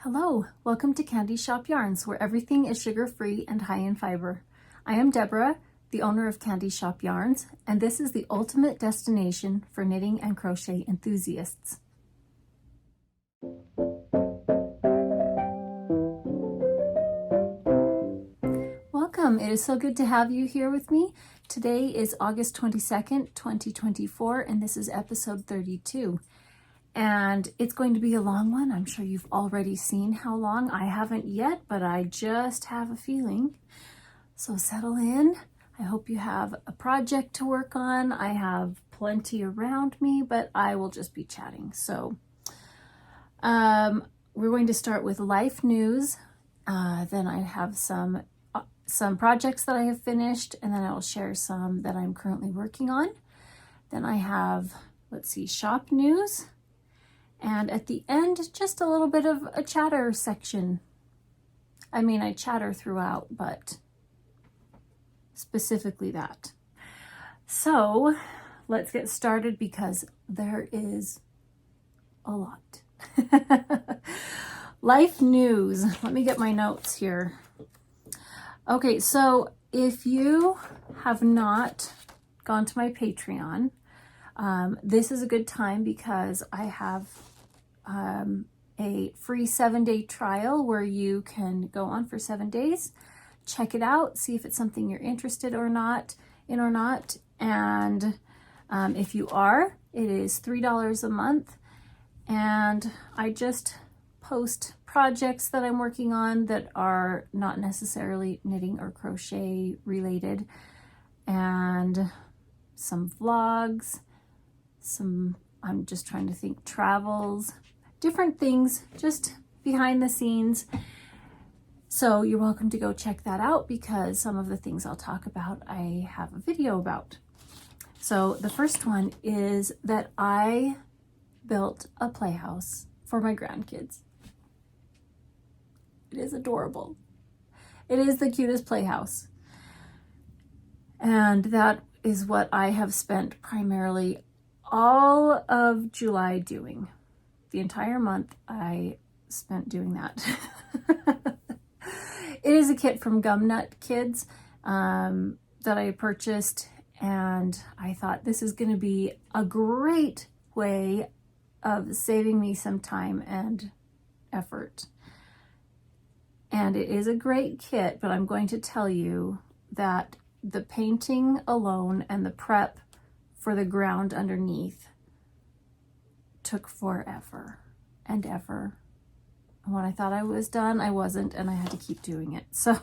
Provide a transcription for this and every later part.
Hello, welcome to Candy Shoppe Yarns, where everything is sugar-free and high in fiber. I am Deborah, the owner of Candy Shoppe Yarns, and this is the ultimate destination for knitting and crochet enthusiasts. Welcome, it is so good to have you here with me. Today is August 22nd, 2024, and this is episode 32. And it's going to be a long one. I'm sure you've already seen how long. I haven't yet, but I just have a feeling. So settle in. I hope you have a project to work on. I have plenty around me, but I will just be chatting. So we're going to start with life news. Then I have some projects that I have finished, and then I will share some that I'm currently working on. Then I have, shop news. And at the end, just a little bit of a chatter section. I mean, I chatter throughout, but specifically that. So let's get started because there is a lot. Life news. Let me get my notes here. Okay, so if you have not gone to my Patreon, this is a good time because I have a free 7-day trial where you can go on for 7 days, check it out, see if it's something you're interested in or not. And if you are, it is $3 a month. And I just post projects that I'm working on that are not necessarily knitting or crochet related, and some vlogs, I'm just trying to think, travels, different things, just behind the scenes. So you're welcome to go check that out because some of the things I'll talk about, I have a video about. So the first one is that I built a playhouse for my grandkids. It is adorable. It is the cutest playhouse. And that is what I have spent primarily all of July doing. The entire month I spent doing that. It is a kit from Gumnut Kids that I purchased, and I thought this is going to be a great way of saving me some time and effort. And it is a great kit, but I'm going to tell you that the painting alone and the prep for the ground underneath took forever and ever. And when I thought I was done, I wasn't, and I had to keep doing it. So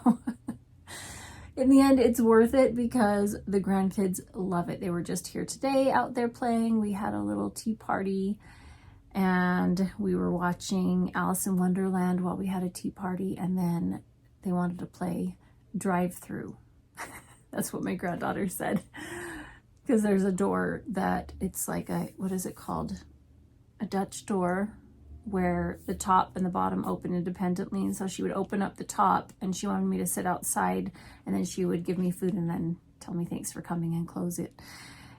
in the end, it's worth it because the grandkids love it. They were just here today out there playing. We had a little tea party and we were watching Alice in Wonderland while we had a tea party, and then they wanted to play drive-through. That's what my granddaughter said. Because there's a door that it's like a, what is it called? A Dutch door where the top and the bottom open independently. And so she would open up the top and she wanted me to sit outside, and then she would give me food and then tell me thanks for coming and close it.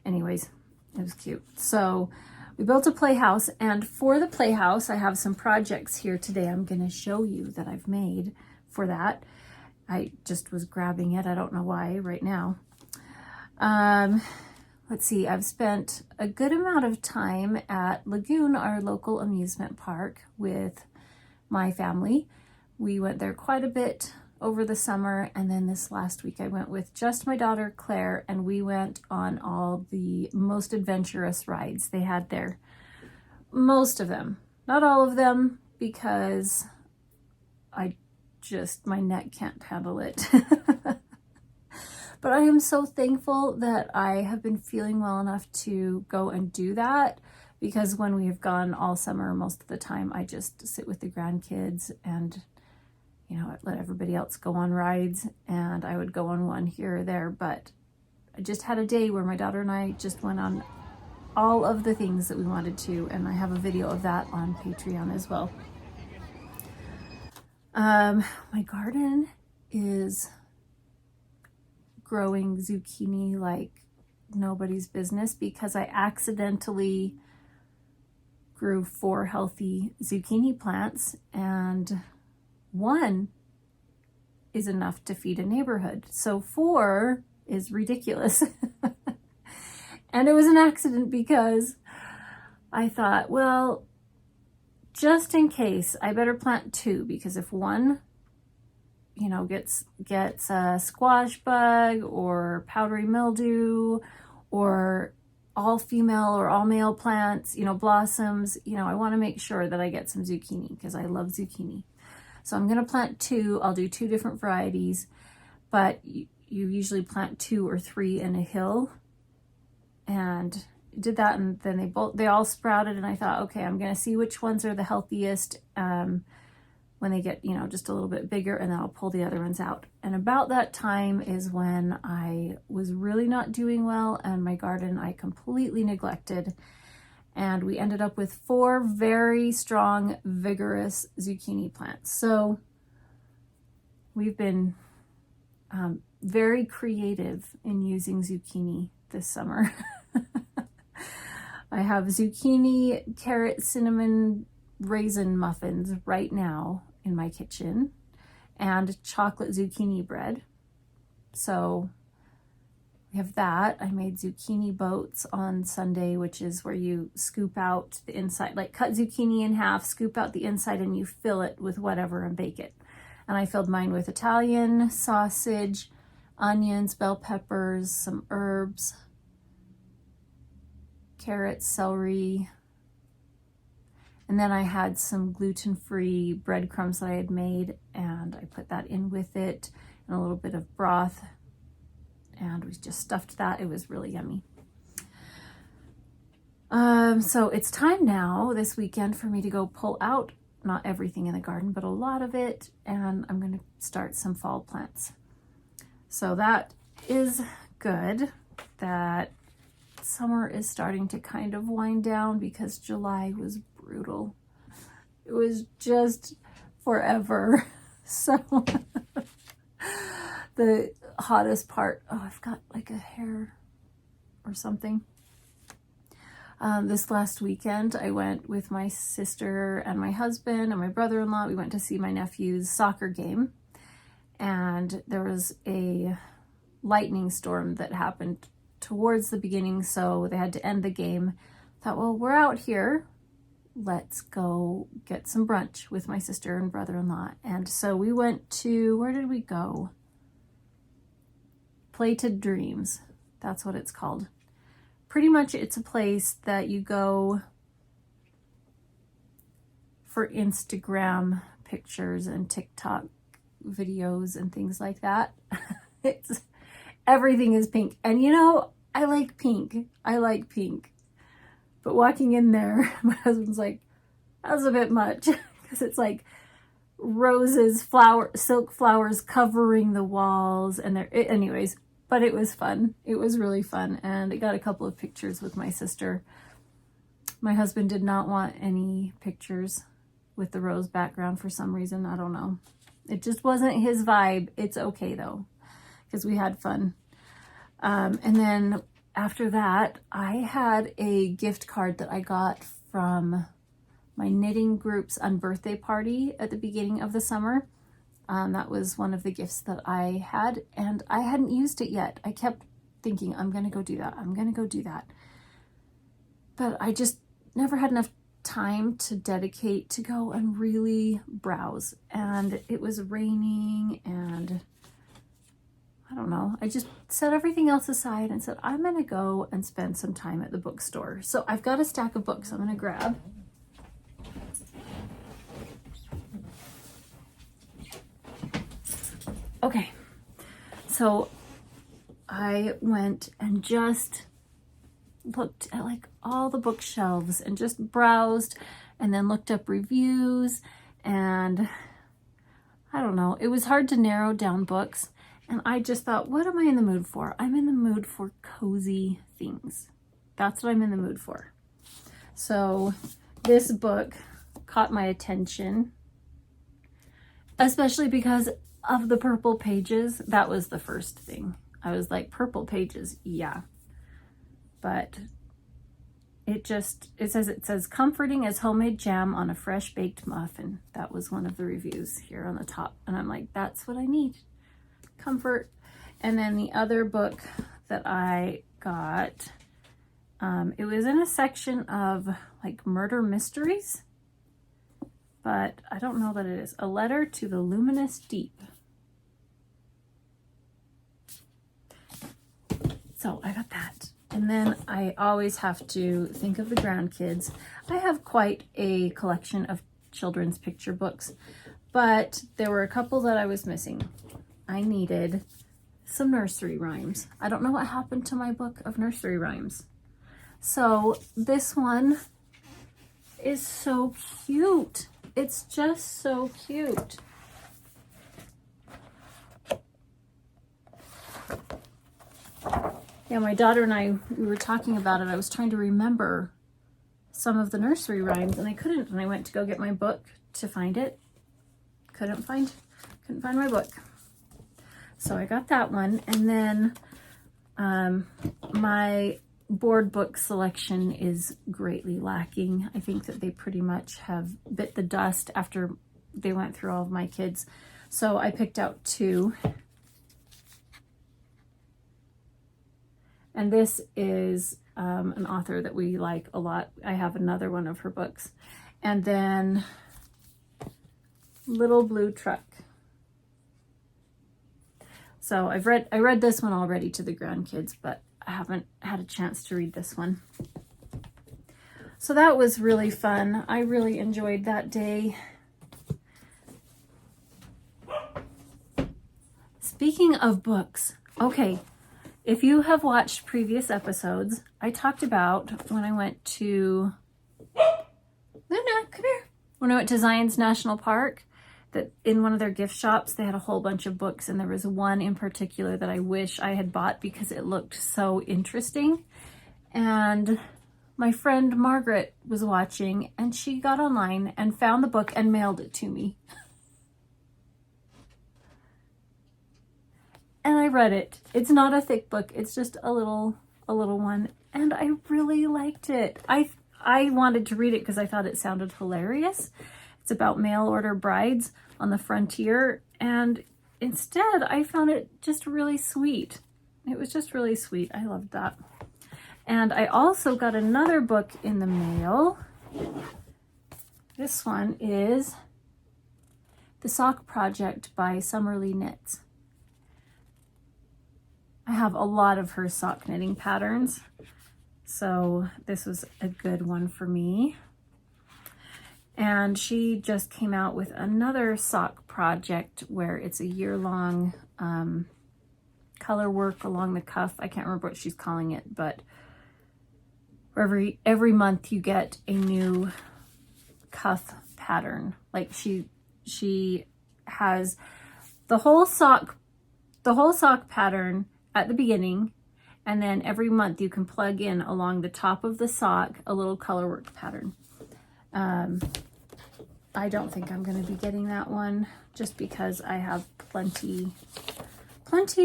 Anyways, it was cute. So we built a playhouse, and for the playhouse, I have some projects here today I'm going to show you that I've made for that. I just was grabbing it. I don't know why right now. Let's see, I've spent a good amount of time at Lagoon, our local amusement park, with my family. We went there quite a bit over the summer, and then this last week I went with just my daughter Claire, and we went on all the most adventurous rides they had there. Most of them, not all of them, because my neck can't handle it. But I am so thankful that I have been feeling well enough to go and do that, because when we have gone all summer, most of the time I just sit with the grandkids and, let everybody else go on rides, and I would go on one here or there. But I just had a day where my daughter and I just went on all of the things that we wanted to, and I have a video of that on Patreon as well. My garden is growing zucchini like nobody's business because I accidentally grew 4 healthy zucchini plants, and 1 is enough to feed a neighborhood. So 4 is ridiculous. And it was an accident because I thought, well, just in case, I better plant 2, because if 1, you know, gets a squash bug or powdery mildew, or all female or all male plants, you know, blossoms, you know, I want to make sure that I get some zucchini because I love zucchini. So I'm going to plant 2. I'll do 2 different varieties, but you usually plant 2 or 3 in a hill, and did that, and then they all sprouted, and I thought, okay, I'm going to see which ones are the healthiest when they get, you know, just a little bit bigger, and then I'll pull the other ones out. And about that time is when I was really not doing well, and my garden I completely neglected, and we ended up with 4 very strong, vigorous zucchini plants. So we've been very creative in using zucchini this summer. I have zucchini, carrot, cinnamon, raisin muffins right now in my kitchen, and chocolate zucchini bread. So we have that. I made zucchini boats on Sunday, which is where you scoop out the inside, like cut zucchini in half, scoop out the inside, and you fill it with whatever and bake it. And I filled mine with Italian sausage, onions, bell peppers, some herbs, carrots, celery, and then I had some gluten-free breadcrumbs that I had made, and I put that in with it, and a little bit of broth, and we just stuffed that. It was really yummy. So it's time now this weekend for me to go pull out, not everything in the garden, but a lot of it, and I'm going to start some fall plants. So that is good that summer is starting to kind of wind down, because July was brutal. It was just forever. So the hottest part, oh, I've got like a hair or something. This last weekend, I went with my sister and my husband and my brother-in-law. We went to see my nephew's soccer game, and there was a lightning storm that happened towards the beginning, so they had to end the game. Thought, well, we're out here, let's go get some brunch with my sister and brother-in-law. And so we went to, where did we go? Plated Dreams, that's what it's called. Pretty much it's a place that you go for Instagram pictures and TikTok videos and things like that. Everything is pink. And you know, I like pink. But walking in there, my husband's like, that was a bit much. Because it's like roses, silk flowers covering the walls. And anyways, but it was fun. It was really fun. And I got a couple of pictures with my sister. My husband did not want any pictures with the rose background for some reason. I don't know. It just wasn't his vibe. It's okay though, because we had fun. And then after that, I had a gift card that I got from my knitting group's birthday party at the beginning of the summer. That was one of the gifts that I had, and I hadn't used it yet. I kept thinking, I'm going to go do that. But I just never had enough time to dedicate to go and really browse. And it was raining, and I don't know. I just set everything else aside and said, I'm going to go and spend some time at the bookstore. So I've got a stack of books I'm going to grab. Okay, so I went and just looked at like all the bookshelves and just browsed, and then looked up reviews, and I don't know, it was hard to narrow down books, and I just thought, what am I in the mood for? I'm in the mood for cozy things. That's what I'm in the mood for. So this book caught my attention, especially because of the purple pages. That was the first thing. I was like, purple pages, yeah. But it says comforting as homemade jam on a fresh baked muffin. That was one of the reviews here on the top. And I'm like, that's what I need. Comfort. And then the other book that I got, it was in a section of like murder mysteries, but I don't know that it is. A Letter to the Luminous Deep. So I got that. And then I always have to think of the grandkids. I have quite a collection of children's picture books, but there were a couple that I was missing. I needed some nursery rhymes. I don't know what happened to my book of nursery rhymes. So this one is so cute. It's just so cute. Yeah, my daughter and I, we were talking about it. I was trying to remember some of the nursery rhymes and I couldn't. And I went to go get my book to find it. Couldn't find my book. So I got that one. And then my board book selection is greatly lacking. I think that they pretty much have bit the dust after they went through all of my kids. So I picked out 2. And this is an author that we like a lot. I have another one of her books. And then Little Blue Truck. So I read this one already to the grandkids, but I haven't had a chance to read this one. So that was really fun. I really enjoyed that day. Speaking of books, okay. If you have watched previous episodes, I talked about when I went to Luna, come here. When I went to Zion's National Park, that in one of their gift shops, they had a whole bunch of books, and there was one in particular that I wish I had bought because it looked so interesting. And my friend Margaret was watching, and she got online and found the book and mailed it to me. And I read it. It's not a thick book. It's just a little one. And I really liked it. I wanted to read it because I thought it sounded hilarious. It's about mail order brides on the frontier. And instead, I found it just really sweet. It was just really sweet. I loved that. And I also got another book in the mail. This one is The Sock Project by Summerlee Knits. I have a lot of her sock knitting patterns, so this was a good one for me. And she just came out with another sock project where it's a year-long color work along the cuff. I can't remember what she's calling it, but every month you get a new cuff pattern. Like she has the whole sock pattern at the beginning, and then every month you can plug in along the top of the sock a little color work pattern. I don't think I'm going to be getting that one just because I have plenty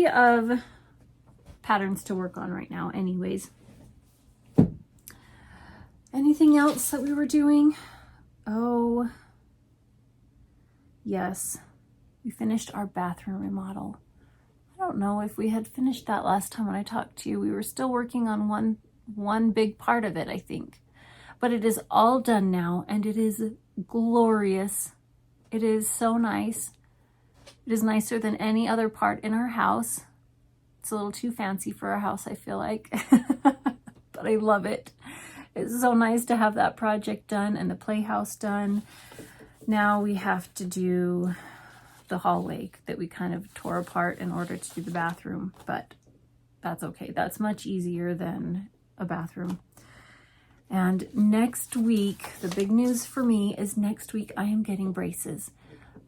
of patterns to work on right now anyways. Anything else that we were doing? Oh, yes. We finished our bathroom remodel. I don't know if we had finished that last time when I talked to you. We were still working on one big part of it, I think. But it is all done now, and it is glorious. It is so nice. It is nicer than any other part in our house. It's a little too fancy for our house, I feel like. But I love it. It's so nice to have that project done and the playhouse done. Now we have to do the hallway that we kind of tore apart in order to do the bathroom, but that's okay. That's much easier than a bathroom. And next week, the big news for me is next week I am getting braces.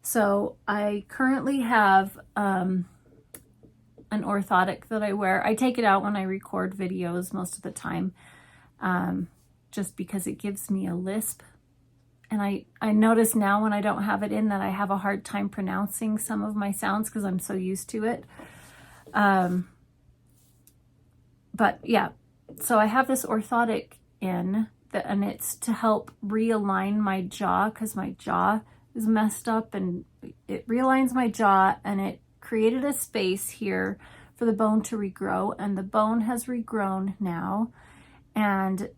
So I currently have an orthotic that I wear. I take it out when I record videos most of the time, just because it gives me a lisp. And I notice now when I don't have it in that I have a hard time pronouncing some of my sounds because I'm so used to it. But yeah, so I have this orthotic in, and it's to help realign my jaw because my jaw is messed up, and it realigns my jaw, and it created a space here for the bone to regrow, and the bone has regrown now. And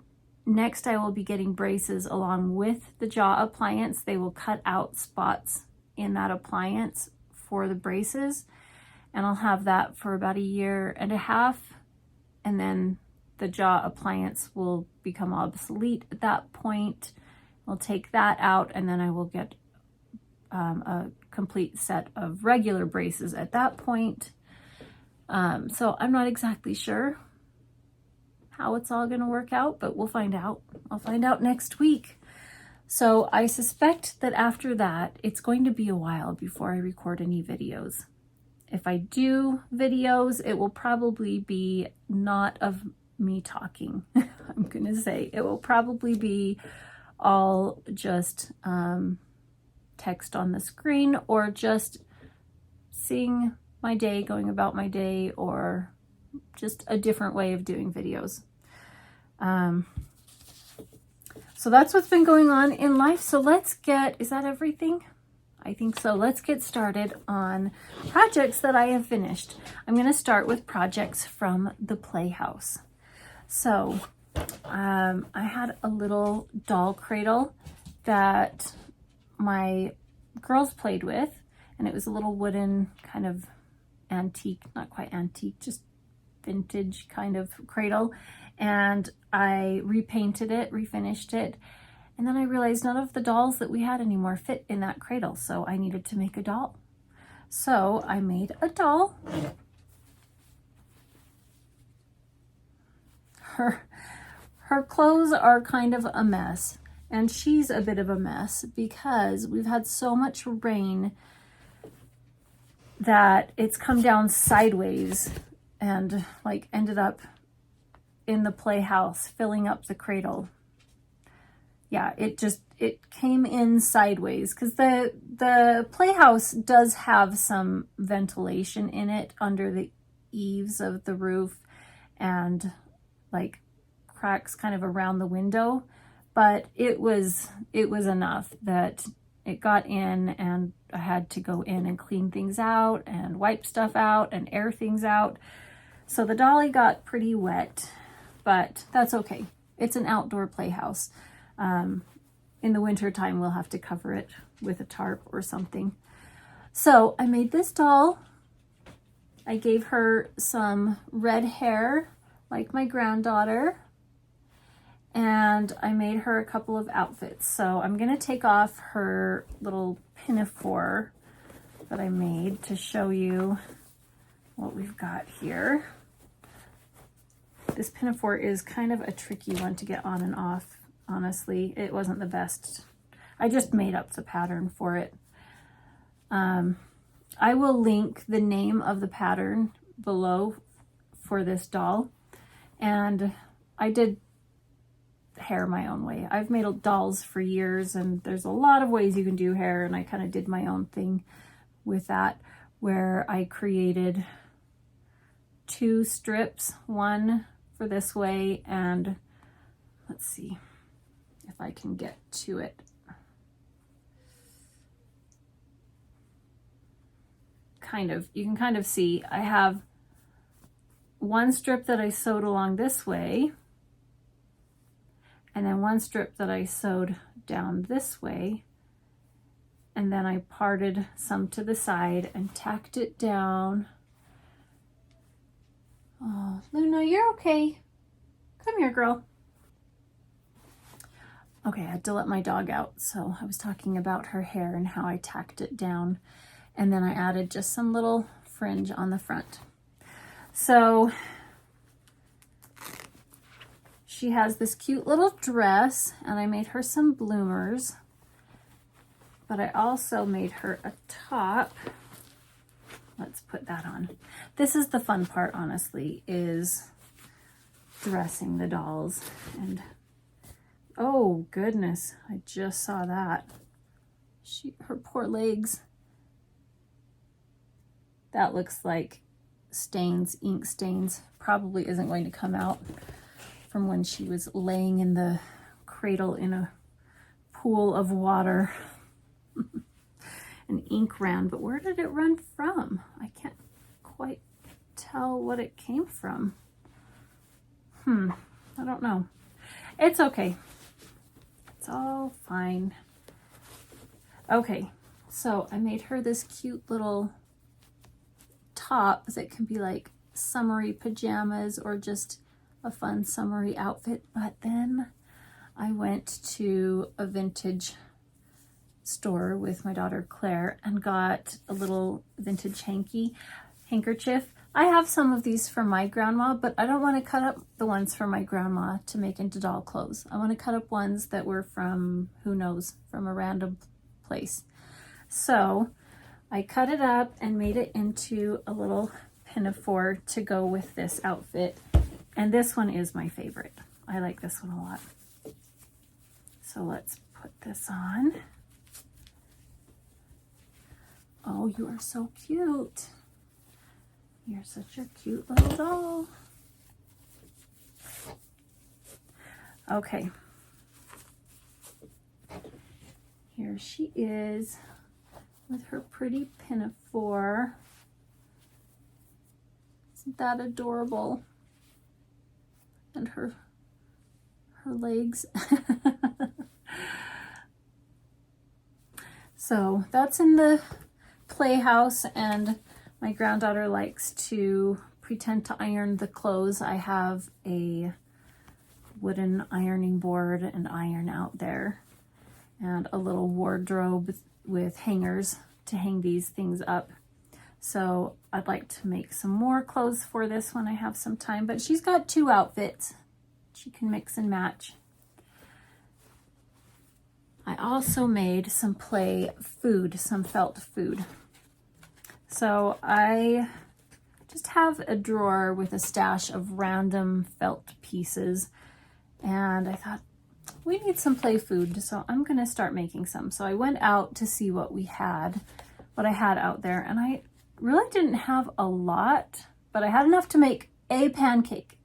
next I will be getting braces along with the jaw appliance. They will cut out spots in that appliance for the braces, and I'll have that for about 1.5 years, and then the jaw appliance will become obsolete at that point. We'll take that out, and then I will get a complete set of regular braces at that point. So I'm not exactly sure how it's all going to work out, but we'll find out. I'll find out next week. So I suspect that after that, it's going to be a while before I record any videos. If I do videos, it will probably be not of me talking. I'm going to say it will probably be all just text on the screen, or just seeing my day, going about my day, or just a different way of doing videos. So that's what's been going on in life. So let's get, is that everything? I think so. Let's get started on projects that I have finished. I'm going to start with projects from the Playhouse. So I had a little doll cradle that my girls played with, and it was a little wooden kind of antique, not quite antique, just vintage kind of cradle. And I repainted it, refinished it, and then I realized none of the dolls that we had anymore fit in that cradle, so I needed to make a doll. So I made a doll. Her clothes are kind of a mess, and she's a bit of a mess because we've had so much rain that it's come down sideways and like ended up in the playhouse, filling up the cradle. Yeah, it came in sideways because the playhouse does have some ventilation in it under the eaves of the roof, and like cracks kind of around the window, but it was enough that it got in, and I had to go in and clean things out and wipe stuff out and air things out. So the dolly got pretty wet, but that's okay. It's an outdoor playhouse. In the winter time, we'll have to cover it with a tarp or something. So I made this doll. I gave her some red hair like my granddaughter, and I made her a couple of outfits. So I'm going to take off her little pinafore that I made to show you what we've got here. This pinafore is kind of a tricky one to get on and off. Honestly, it wasn't the best. I just made up the pattern for it. I will link the name of the pattern below for this doll. And I did hair my own way. I've made dolls for years, and there's a lot of ways you can do hair, and I kind of did my own thing with that, where I created 2 strips, one for this way, and let's see if I can get to it. You can kind of see I have one strip that I sewed along this way, and then one strip that I sewed down this way, and then I parted some to the side and tacked it down. Oh, Luna, you're okay. Come here, girl. Okay, I had to let my dog out, so I was talking about her hair and how I tacked it down, and then I added just some little fringe on the front. So she has this cute little dress, and I made her some bloomers, but I also made her a top. Let's put that on. This is the fun part, honestly, is dressing the dolls. And oh goodness, I just saw that. Her poor legs. That looks like stains, ink stains. Probably isn't going to come out from when she was laying in the cradle in a pool of water. And ink ran, but where did it run from? I can't quite tell what it came from. I don't know. It's okay. It's all fine. Okay, so I made her this cute little top that can be like summery pajamas or just a fun summery outfit. But then I went to a vintage store with my daughter Claire and got a little vintage handkerchief. I have some of these from my grandma, but I don't want to cut up the ones from my grandma to make into doll clothes. I want to cut up ones that were from, who knows, from a random place. So I cut it up and made it into a little pinafore to go with this outfit. And this one is my favorite. I like this one a lot. So let's put this on. Oh, you are so cute. You're such a cute little doll. Okay. Here she is with her pretty pinafore. Isn't that adorable? And her legs. So that's in the playhouse, and my granddaughter likes to pretend to iron the clothes. I have a wooden ironing board and iron out there, and a little wardrobe with hangers to hang these things up. So I'd like to make some more clothes for this when I have some time, but she's got 2 outfits. She can mix and match. I also made some play food, some felt food. So I just have a drawer with a stash of random felt pieces, and I thought we need some play food, so I'm gonna start making some. So I went out to see what I had out there, and I really didn't have a lot, but I had enough to make a pancake.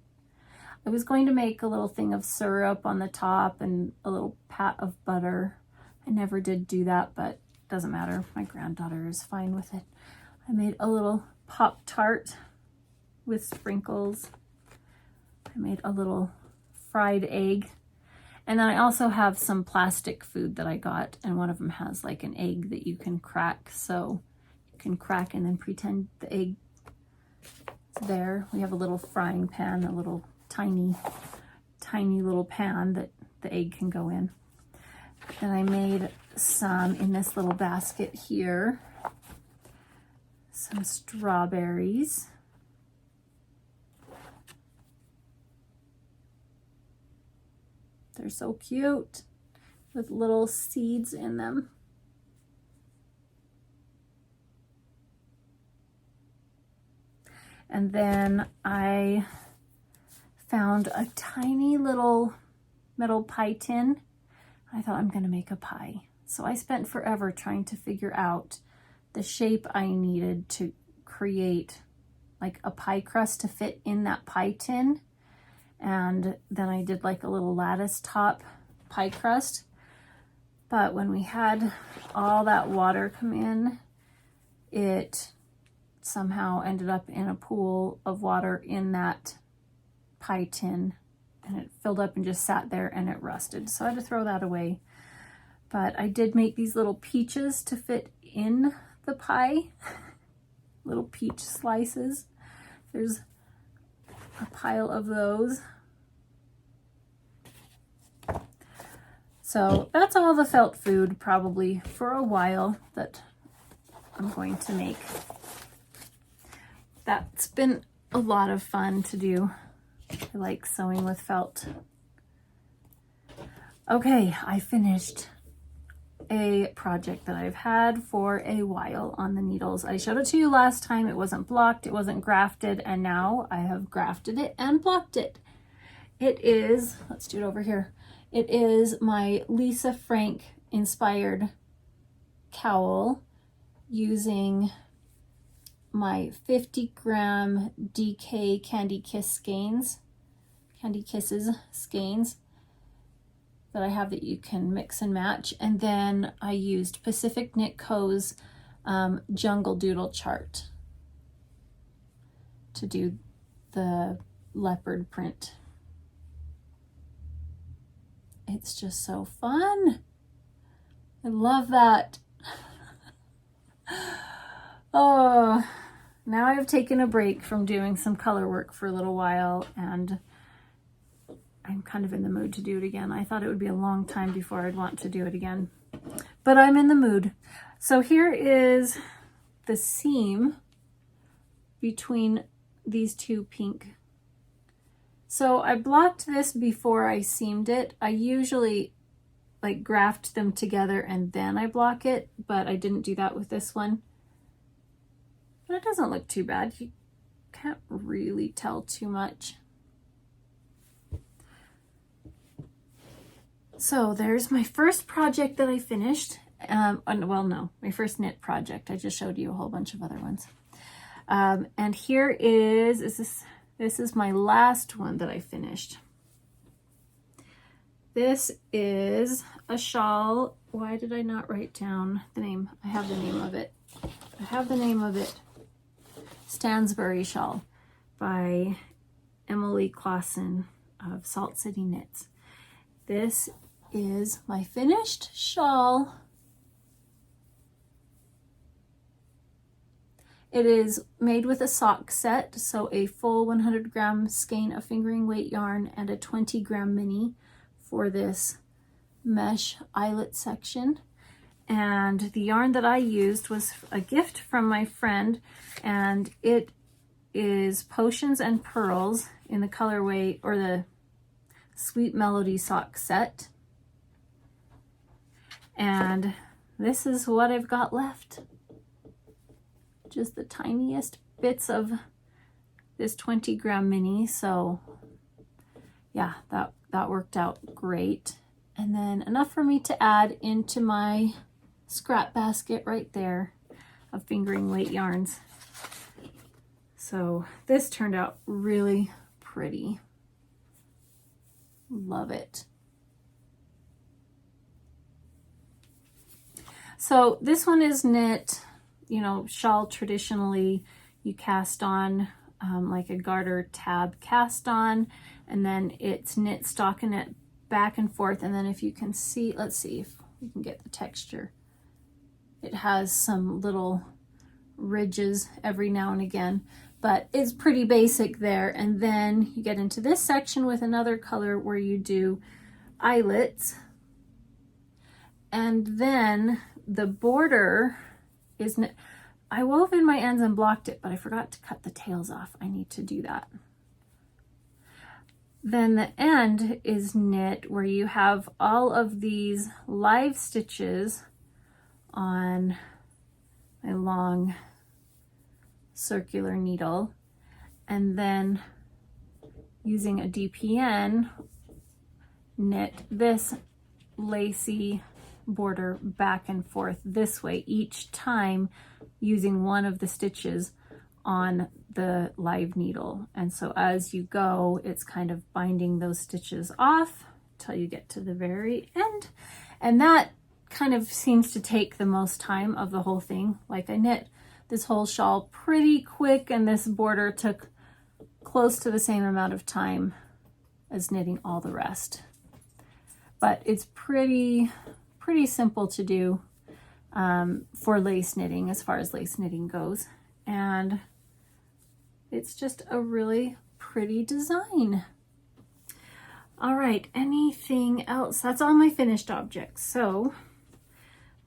I was going to make a little thing of syrup on the top and a little pat of butter. I never did do that, but it doesn't matter. My granddaughter is fine with it. I made a little Pop-Tart with sprinkles. I made a little fried egg. And then I also have some plastic food that I got, and one of them has like an egg that you can crack. So you can crack and then pretend the egg is there. We have a little frying pan, a little tiny little pan that the egg can go in. Then I made some in this little basket here. Some strawberries. They're so cute with little seeds in them. And then I found a tiny little metal pie tin. I thought I'm going to make a pie. So I spent forever trying to figure out the shape I needed to create like a pie crust to fit in that pie tin. And then I did like a little lattice top pie crust. But when we had all that water come in, it somehow ended up in a pool of water in that pie tin, and it filled up and just sat there and it rusted. So I had to throw that away. But I did make these little peaches to fit in the pie, little peach slices. There's a pile of those. So that's all the felt food probably for a while that I'm going to make. That's been a lot of fun to do. I like sewing with felt. Okay, I finished a project that I've had for a while on the needles. I showed it to you last time. It wasn't blocked, it wasn't grafted, and now I have grafted it and blocked it. It is, let's do it over here. It is my Lisa Frank inspired cowl using my 50 gram DK Candy Kiss skeins. Candy Kisses skeins that I have that you can mix and match. And then I used Pacific Knit Co.'s Jungle Doodle chart to do the leopard print. It's just so fun. I love that. Oh, now I've taken a break from doing some color work for a little while, and I'm kind of in the mood to do it again. I thought it would be a long time before I'd want to do it again, but I'm in the mood. So here is the seam between these two pink. So I blocked this before I seamed it. I usually like graft them together and then I block it, but I didn't do that with this one. But it doesn't look too bad. You can't really tell too much. So there's my first project that I finished. Well, no, my first knit project. I just showed you a whole bunch of other ones. And here is this is my last one that I finished. This is a shawl. Why did I not write down the name? I have the name of it. I have the name of it. Stansbury shawl by Emily Clawson of Salt City Knits. This is my finished shawl. It is made with a sock set, so a full 100-gram skein of fingering weight yarn and a 20-gram mini for this mesh eyelet section. And the yarn that I used was a gift from my friend, and it is Potions and Purls in the colorway, or the Sweet Melody sock set. And this is what I've got left. Just the tiniest bits of this 20-gram mini. So yeah, that worked out great. And then enough for me to add into my scrap basket right there of fingering weight yarns. So this turned out really pretty. Love it. So this one is knit, you know, shawl traditionally you cast on like a garter tab cast on, and then it's knit stockinette back and forth. And then if you can see, let's see if we can get the texture. It has some little ridges every now and again, but it's pretty basic there. And then you get into this section with another color where you do eyelets. And then the border is knit. I wove in my ends and blocked it, but I forgot to cut the tails off. I need to do that. Then the end is knit, where you have all of these live stitches on a long circular needle, and then using a DPN knit this lacy border back and forth this way each time, using one of the stitches on the live needle. And so as you go, it's kind of binding those stitches off till you get to the very end. And that kind of seems to take the most time of the whole thing. Like, I knit this whole shawl pretty quick, and this border took close to the same amount of time as knitting all the rest. But it's pretty simple to do for lace knitting, as far as lace knitting goes. And it's just a really pretty design. All right, anything else? That's all my finished objects. So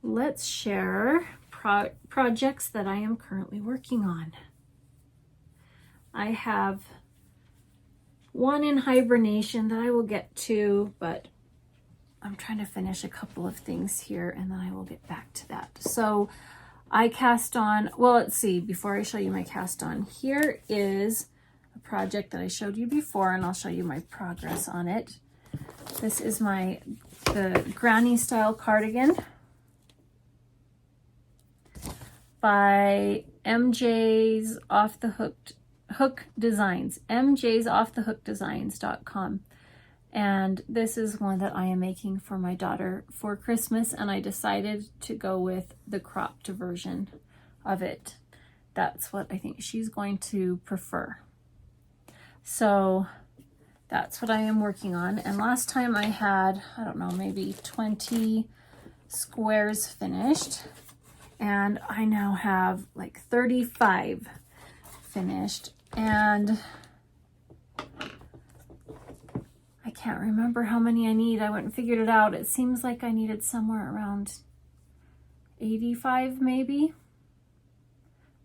let's share projects that I am currently working on. I have one in hibernation that I will get to, but I'm trying to finish a couple of things here and then I will get back to that. So I cast on, well, let's see, before I show you my cast on, here is a project that I showed you before, and I'll show you my progress on it. This is the granny style cardigan by MJ's Off the Hook Designs, mjsoffthehookdesigns.com. And this is one that I am making for my daughter for Christmas, and I decided to go with the cropped version of it. That's what I think she's going to prefer. So that's what I am working on. And last time I had, I don't know, maybe 20 squares finished, and I now have like 35 finished, and I can't remember how many I need. I went and figured it out. It seems like I needed somewhere around 85 maybe.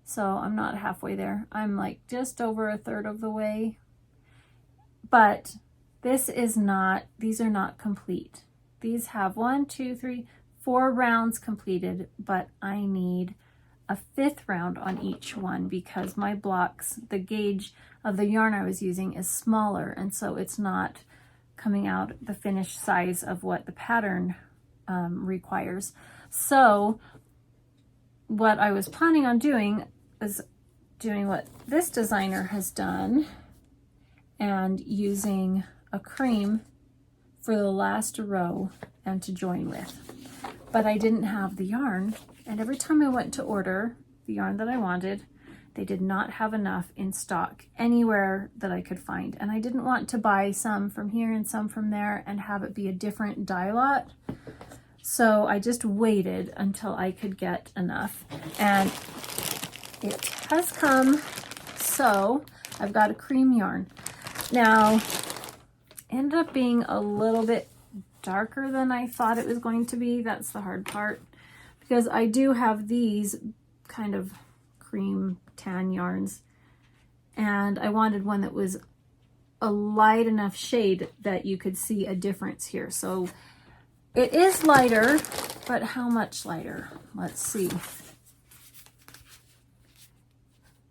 So I'm not halfway there. I'm like just over a third of the way. But this is not, these are not complete. These have 1, 2, 3, 4 rounds completed, but I need a 5th round on each one because my blocks, the gauge of the yarn I was using is smaller, and so it's not coming out the finished size of what the pattern requires. So what I was planning on doing is doing what this designer has done and using a cream for the last row and to join with. But I didn't have the yarn, and every time I went to order the yarn that I wanted, they did not have enough in stock anywhere that I could find. And I didn't want to buy some from here and some from there and have it be a different dye lot. So I just waited until I could get enough. And it has come. So I've got a cream yarn. Now, ended up being a little bit darker than I thought it was going to be. That's the hard part, because I do have these kind of cream tan yarns, and I wanted one that was a light enough shade that you could see a difference here. So it is lighter, but how much lighter? Let's see.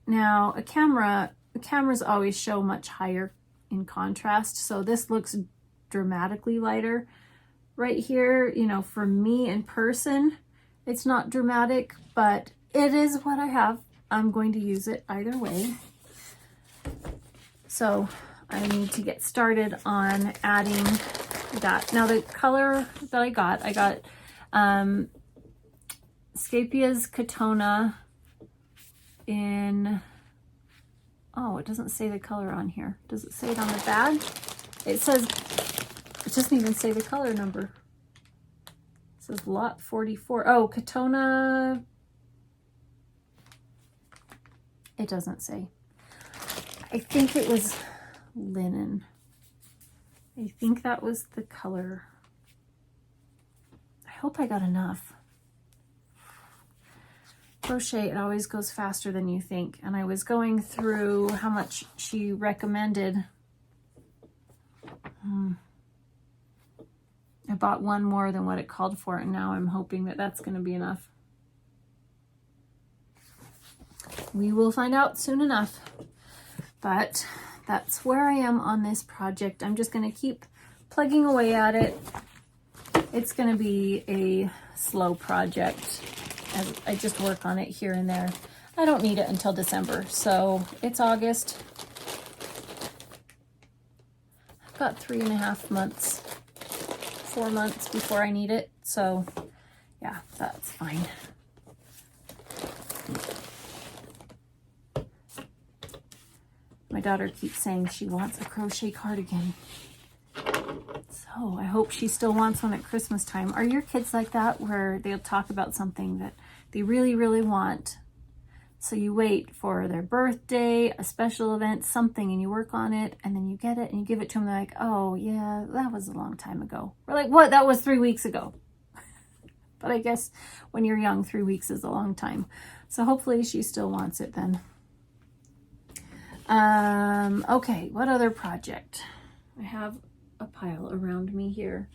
Now cameras always show much higher in contrast, so this looks dramatically lighter. Right here, you know, for me in person, it's not dramatic, but it is what I have. I'm going to use it either way. So I need to get started on adding that. Now the color that I got Scapia's Katona in, oh, it doesn't say the color on here. Does it say it on the bag? It says, it doesn't even say the color number. It says lot 44. Oh, Katona. It doesn't say. I think it was linen. I think that was the color. I hope I got enough. Crochet, it always goes faster than you think. And I was going through how much she recommended. I bought one more than what it called for, and now I'm hoping that that's going to be enough. We will find out soon enough. But that's where I am on this project. I'm just going to keep plugging away at it. It's going to be a slow project as I just work on it here and there. I don't need it until December, so it's August. I've got 3.5 months, 4 months before I need it, so yeah, that's fine. My daughter keeps saying she wants a crochet cardigan. So I hope she still wants one at Christmas time. Are your kids like that, where they'll talk about something that they really, really want? So you wait for their birthday, a special event, something, and you work on it, and then you get it and you give it to them. They're like, oh yeah, that was a long time ago. We're like, what? That was 3 weeks ago. But I guess when you're young, 3 weeks is a long time. So hopefully she still wants it then. Okay, what other project? I have a pile around me here.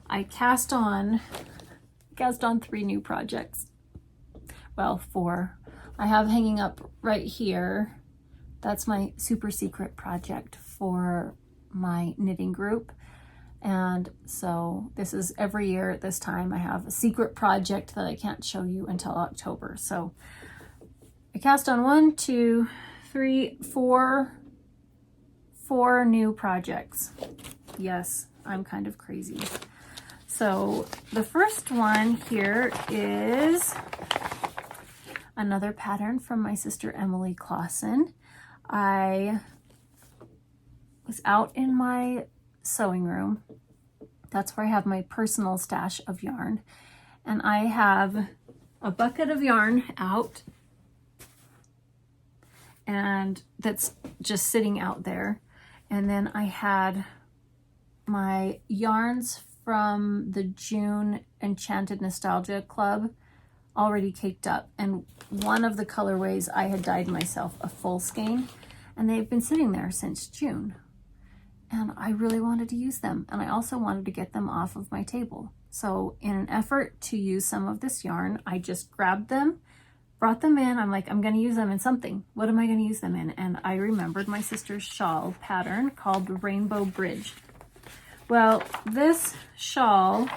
I cast on 3 new projects. Well, 4. I have hanging up right here. That's my super secret project for my knitting group. And so this is every year at this time I have a secret project that I can't show you until October. So I cast on 1, 2, 3, 4 new projects. Yes, I'm kind of crazy. So the first one here is another pattern from my sister Emily Clawson. I was out in my sewing room. That's where I have my personal stash of yarn. And I have a bucket of yarn out, and that's just sitting out there. And then I had my yarns from the June Enchanted Nostalgia Club already caked up. And one of the colorways I had dyed myself a full skein, and they've been sitting there since June. And I really wanted to use them. And I also wanted to get them off of my table. So in an effort to use some of this yarn, I just grabbed them, brought them in. I'm like, I'm going to use them in something. What am I going to use them in? And I remembered my sister's shawl pattern called Rainbow Bridge. Well, this shawl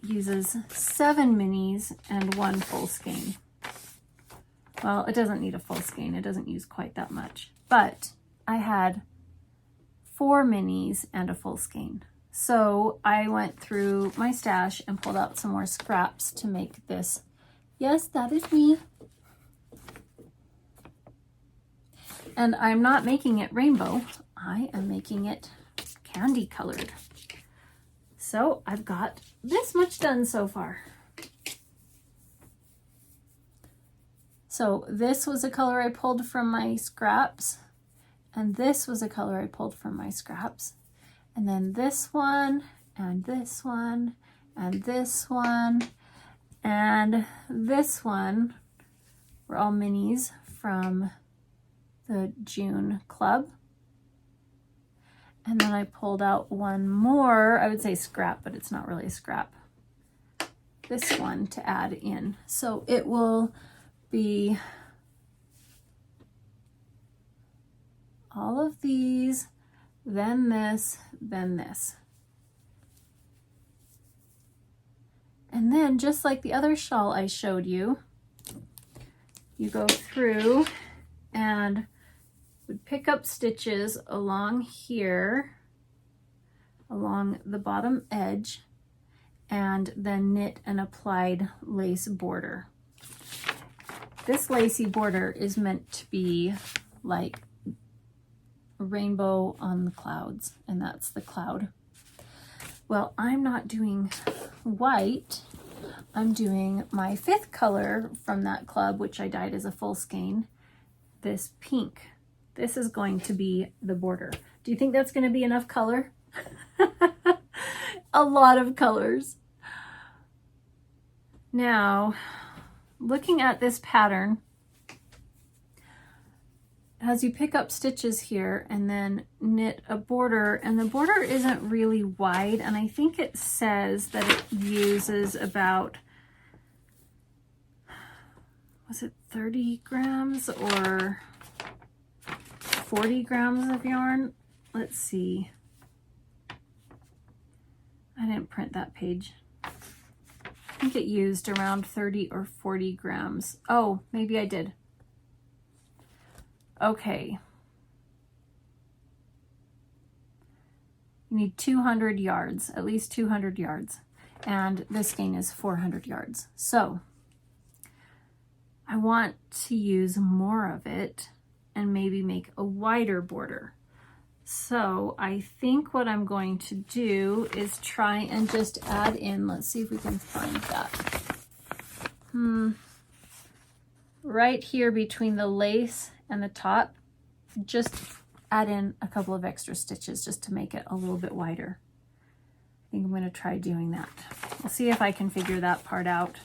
uses 7 minis and 1 full skein. Well, it doesn't need a full skein. It doesn't use quite that much. But I had 4 minis and a full skein. So I went through my stash and pulled out some more scraps to make this. Yes, that is me. And I'm not making it rainbow. I am making it candy colored. So I've got this much done so far. So this was a color I pulled from my scraps. And this was a color I pulled from my scraps. And then this one, and this one, and this one, and this one were all minis from the June club. And then I pulled out one more, I would say scrap, but it's not really a scrap. This one to add in. So it will be all of these, then this, then this. And then just like the other shawl I showed you, you go through and would pick up stitches along here, along the bottom edge, and then knit an applied lace border. This lacy border is meant to be like a rainbow on the clouds, and that's the cloud. Well, I'm not doing white. I'm doing my 5th color from that club, which I dyed as a full skein, this pink. This is going to be the border. Do you think that's going to be enough color? A lot of colors. Now, looking at this pattern, as you pick up stitches here and then knit a border, and the border isn't really wide, and I think it says that it uses about, was it 30 grams or 40 grams of yarn? Let's see. I didn't print that page. I think it used around 30 or 40 grams. Oh, maybe I did. Okay. You need 200 yards, at least 200 yards. And this skein is 400 yards. So I want to use more of it and maybe make a wider border. So I think what I'm going to do is try and just add in, let's see if we can find that. Right here between the lace and the top, just add in a couple of extra stitches just to make it a little bit wider. I think I'm going to try doing that. I'll see if I can figure that part out.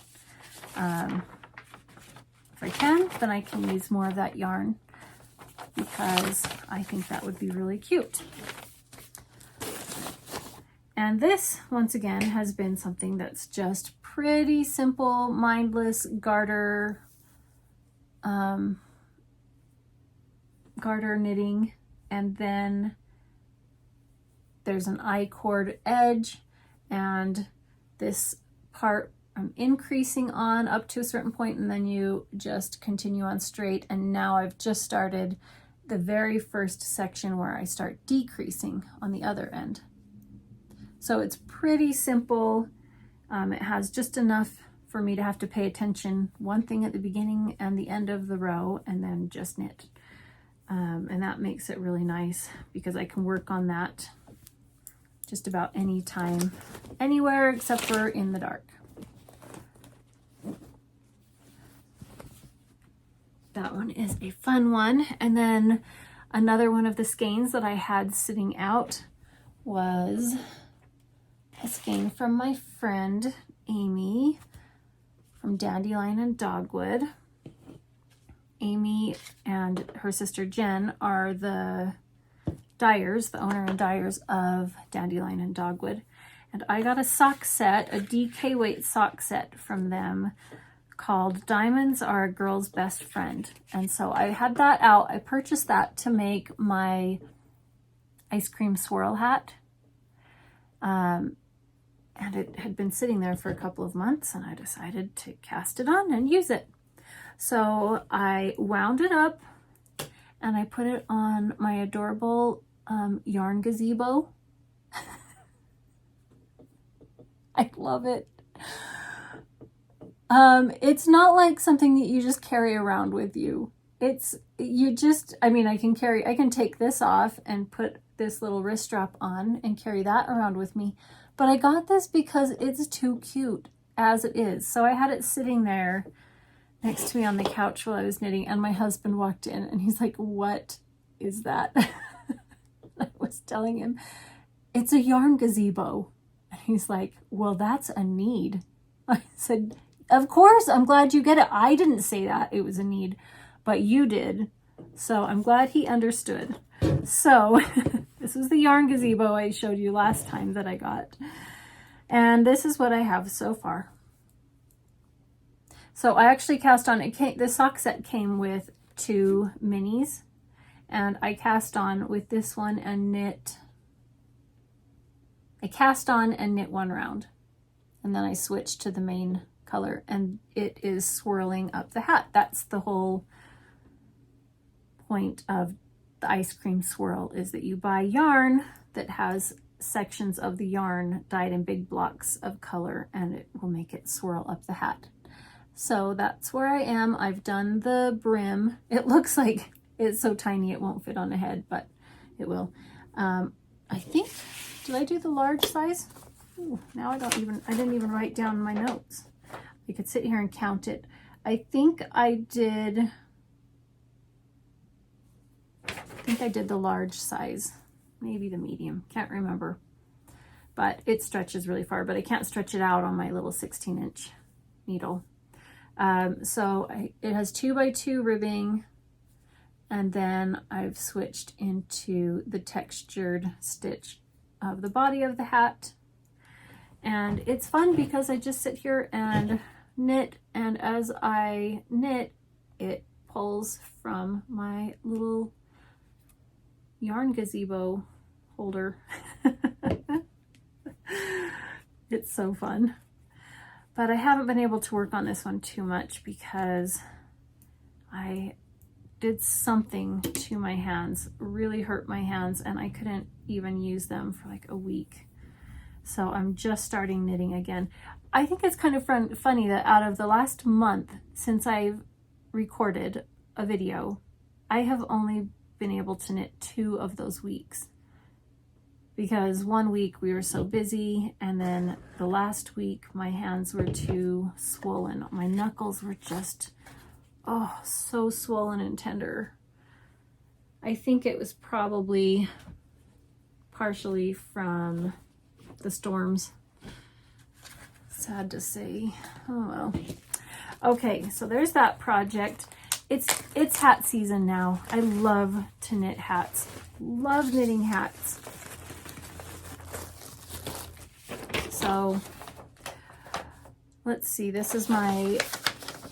If I can, then I can use more of that yarn, because I think that would be really cute. And this, once again, has been something that's just pretty simple, mindless garter knitting. And then there's an I-cord edge, and this part increasing on up to a certain point, and then you just continue on straight. And now I've just started the very first section where I start decreasing on the other end. So it's pretty simple. It has just enough for me to have to pay attention one thing at the beginning and the end of the row, and then just knit. And that makes it really nice because I can work on that just about any time, anywhere except for in the dark. That one is a fun one. And then another one of the skeins that I had sitting out was a skein from my friend Amy from Dandelion and Dogwood. Amy and her sister Jen are the dyers, the owner and dyers of Dandelion and Dogwood. And I got a sock set, a DK weight sock set from them called Diamonds Are a Girl's Best Friend. And so I had that out. I purchased that to make my ice cream swirl hat. And it had been sitting there for a couple of months, and I decided to cast it on and use it. So I wound it up and I put it on my adorable yarn gazebo. I love it. It's not like something that you just carry around with you. I mean, I can take this off and put this little wrist strap on and carry that around with me. But I got this because it's too cute as it is. So I had it sitting there next to me on the couch while I was knitting, and my husband walked in and he's like, "What is that?" I was telling him, "It's a yarn gazebo." And he's like, "Well, that's a need." I said, "Of course, I'm glad you get it. I didn't say that it was a need, but you did." So I'm glad he understood. So this is the yarn gazebo I showed you last time that I got. And this is what I have so far. So I actually cast on, the sock set came with 2 minis, and I cast on with this one and knit. I cast on and knit 1 round, and then I switched to the main color, and it is swirling up the hat. That's the whole point of the ice cream swirl, is that you buy yarn that has sections of the yarn dyed in big blocks of color, and it will make it swirl up the hat. So that's where I am. I've done the brim. It looks like it's so tiny it won't fit on the head, but it will. I think, did I do the large size? Ooh, now I didn't even write down my notes. I could sit here and count it. I think I did the large size, maybe the medium, can't remember. But it stretches really far, but I can't stretch it out on my little 16-inch needle. So it has 2x2 ribbing, and then I've switched into the textured stitch of the body of the hat. And it's fun because I just sit here and knit, and as I knit, it pulls from my little yarn gazebo holder. It's so fun. But I haven't been able to work on this one too much because I did something to my hands, really hurt my hands, and I couldn't even use them for like a week. So I'm just starting knitting again. I think it's kind of funny that out of the last month since I've recorded a video, I have only been able to knit 2 of those weeks. Because one week we were so busy, and then the last week my hands were too swollen. My knuckles were just, oh, so swollen and tender. I think it was probably partially from the storms. Sad to say. Oh well. Okay, so there's that project. It's hat season now. I love to knit hats. Love knitting hats. So let's see, this is my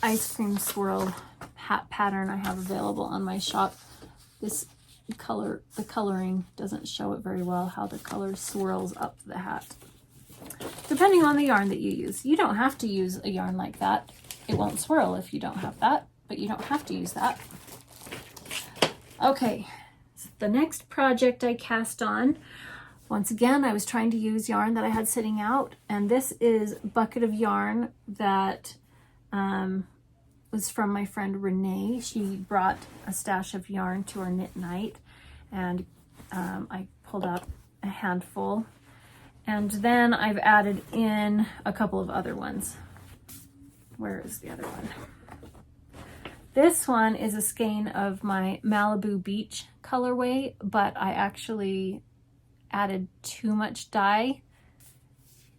ice cream swirl hat pattern I have available on my shop. This color, the coloring doesn't show it very well, how the color swirls up the hat. depending on the yarn that you use. You don't have to use a yarn like that. It won't swirl if you don't have that, but you don't have to use that. Okay, so the next project I cast on, once again, I was trying to use yarn that I had sitting out, and this is a bucket of yarn that was from my friend Renee. She brought a stash of yarn to our knit night, and I pulled out a handful, and then I've added in a couple of other ones. Where is the other one? This one is a skein of my Malibu Beach colorway, but I actually added too much dye,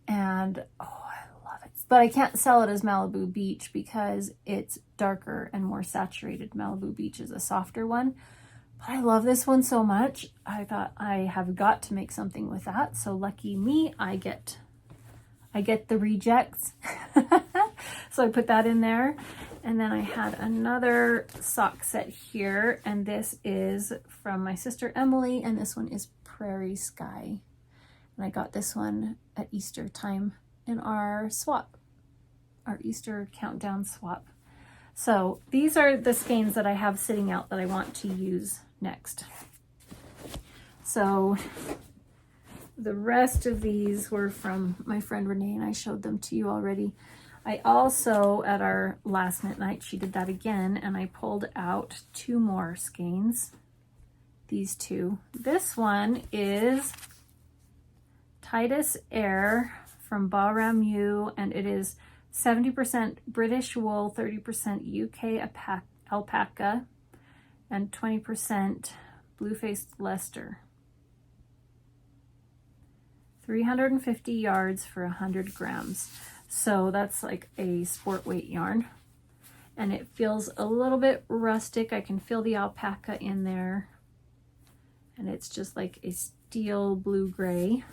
and oh, I love it. But I can't sell it as Malibu Beach because it's darker and more saturated. Malibu Beach is a softer one, but I love this one so much. I thought I have got to make something with that. So lucky me, I get the rejects. So I put that in there. And then I had another sock set here, and this is from my sister Emily, and this one is Prairie Sky. And I got this one at Easter time in our swap, our Easter countdown swap. So these are the skeins that I have sitting out that I want to use next. So the rest of these were from my friend Renee, and I showed them to you already. I also, at our last knit night, she did that again, and I pulled out two more skeins. These two. This one is Titus Air from Bahram U, and it is 70% British wool, 30% UK alpaca, and 20% blue-faced Leicester. 350 yards for 100 grams. So that's like a sport weight yarn, and it feels a little bit rustic. I can feel the alpaca in there, and it's just like a steel blue gray.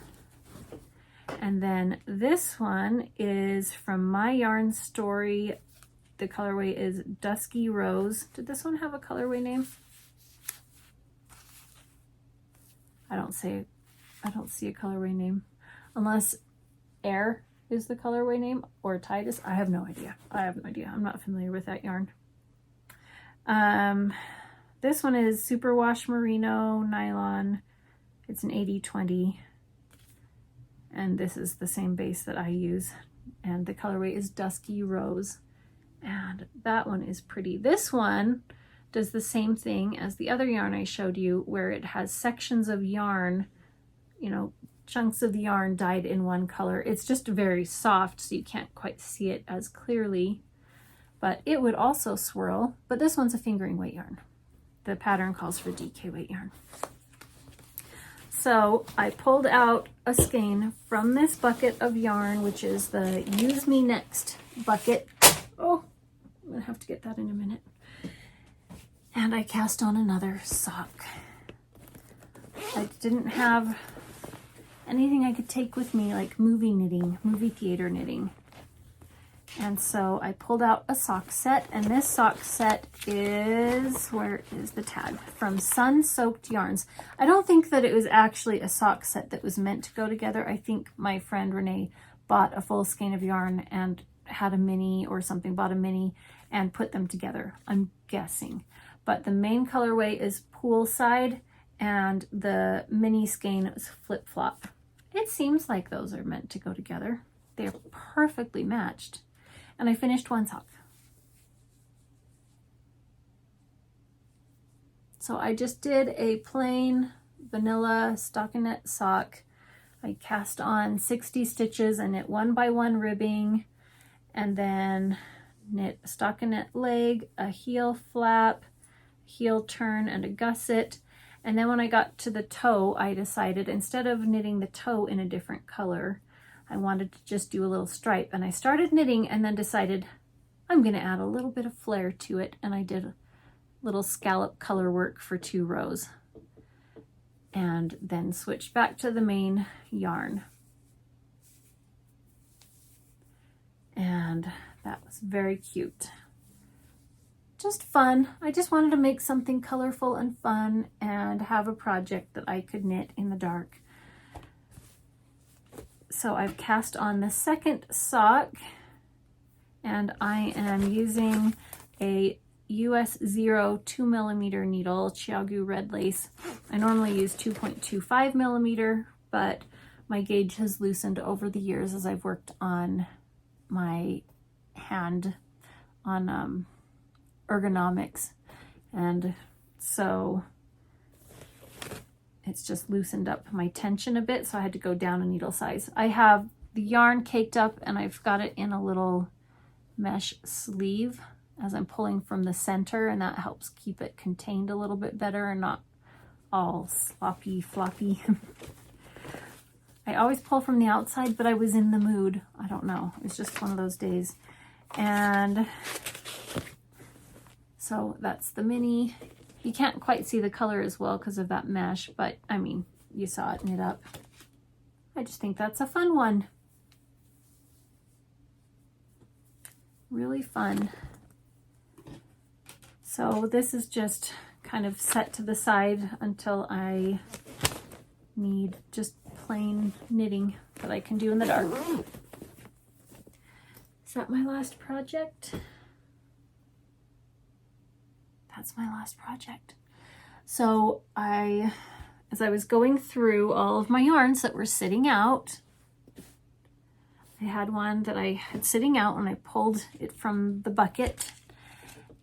And then this one is from My Yarn Story. The colorway is Dusky Rose. Did this one have a colorway name? I don't see a colorway name, unless Air is the colorway name, or Titus. I have no idea. I'm not familiar with that yarn. This one is Superwash Merino Nylon. It's an 80/20, and this is the same base that I use, and the colorway is Dusky Rose, and that one is pretty. This one does the same thing as the other yarn I showed you, where it has sections of yarn, you know, chunks of the yarn dyed in one color. It's just very soft, so you can't quite see it as clearly, but it would also swirl. But this one's a fingering weight yarn. The pattern calls for DK weight yarn. So I pulled out a skein from this bucket of yarn, which is the Use Me Next bucket. Oh, I'm gonna have to get that in a minute. And I cast on another sock. I didn't have anything I could take with me, like movie knitting, movie theater knitting. And so I pulled out a sock set, and this sock set is, where is the tag? From Sunsoaked Yarns. I don't think that it was actually a sock set that was meant to go together. I think my friend Renee bought a full skein of yarn and had a mini or something, bought a mini and put them together, I'm guessing. But the main colorway is Poolside, and the mini skein is Flip Flop. It seems like those are meant to go together. They're perfectly matched. And I finished one sock. So I just did a plain vanilla stockinette sock. I cast on 60 stitches and knit 1 by 1 ribbing, and then knit a stockinette leg, a heel flap, heel turn, and a gusset. And then when I got to the toe, I decided instead of knitting the toe in a different color, I wanted to just do a little stripe. And I started knitting and then decided I'm going to add a little bit of flair to it. And I did a little scallop color work for 2 rows. And then switched back to the main yarn. And that was very cute. Just fun. I just wanted to make something colorful and fun and have a project that I could knit in the dark. So I've cast on the second sock, and I am using a US 0 2mm needle, Chiaogu red lace. I normally use 2.25mm, but my gauge has loosened over the years as I've worked on my hand on ergonomics, and so it's just loosened up my tension a bit, so I had to go down a needle size. I have the yarn caked up and I've got it in a little mesh sleeve as I'm pulling from the center, and that helps keep it contained a little bit better and not all sloppy floppy. I always pull from the outside, but I was in the mood. I don't know, it's just one of those days. And so that's the mini. You can't quite see the color as well because of that mesh, but I mean, you saw it knit up. I just think that's a fun one. Really fun. So this is just kind of set to the side until I need just plain knitting that I can do in the dark. Is that my last project? That's my last project. So as I was going through all of my yarns that were sitting out, I had one that I had sitting out when I pulled it from the bucket.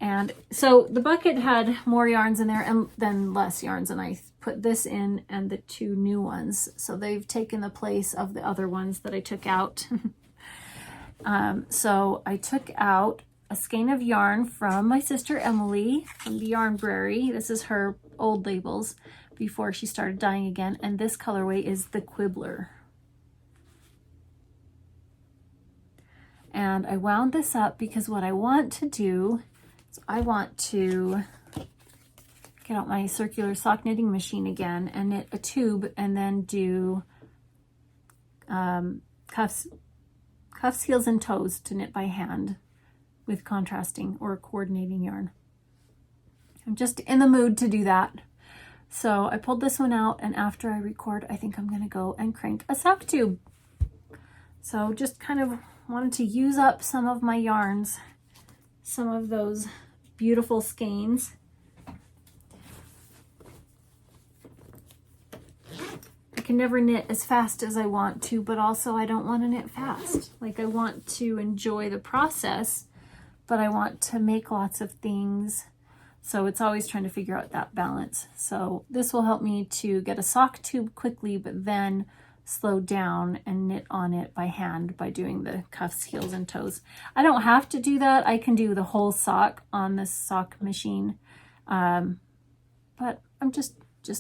And so the bucket had more yarns in there and then less yarns, and I put this in and the two new ones. So they've taken the place of the other ones that I took out. So I took out a skein of yarn from my sister Emily from the Yarn Brary. This is her old labels before she started dyeing again, and this colorway is the Quibbler. And I wound this up because what I want to do is I want to get out my circular sock knitting machine again and knit a tube and then do cuffs, heels, and toes to knit by hand with contrasting or coordinating yarn. I'm just in the mood to do that. So I pulled this one out, and after I record, I think I'm gonna go and crank a sock tube. So just kind of wanted to use up some of my yarns, some of those beautiful skeins. I can never knit as fast as I want to, but also I don't want to knit fast. Like, I want to enjoy the process, but I want to make lots of things. So it's always trying to figure out that balance. So this will help me to get a sock tube quickly, but then slow down and knit on it by hand by doing the cuffs, heels, and toes. I don't have to do that. I can do the whole sock on this sock machine. But I'm just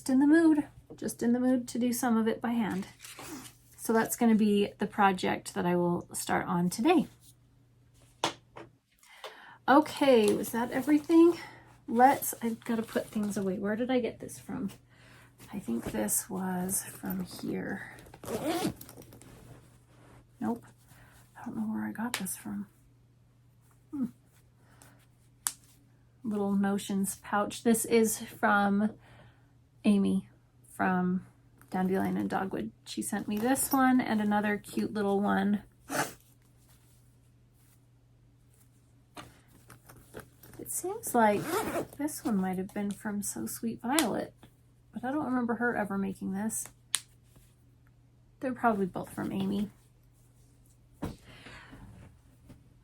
in the mood. Just in the mood to do some of it by hand. So that's going to be the project that I will start on today. Okay, was that everything? I've got to put things away. Where did I get this from? I think this was from here. Nope. I don't know where I got this from. Little notions pouch. This is from Amy from Dandelion and Dogwood. She sent me this one and another cute little one. It seems like this one might have been from So Sweet Violet, but I don't remember her ever making this. They're probably both from Amy.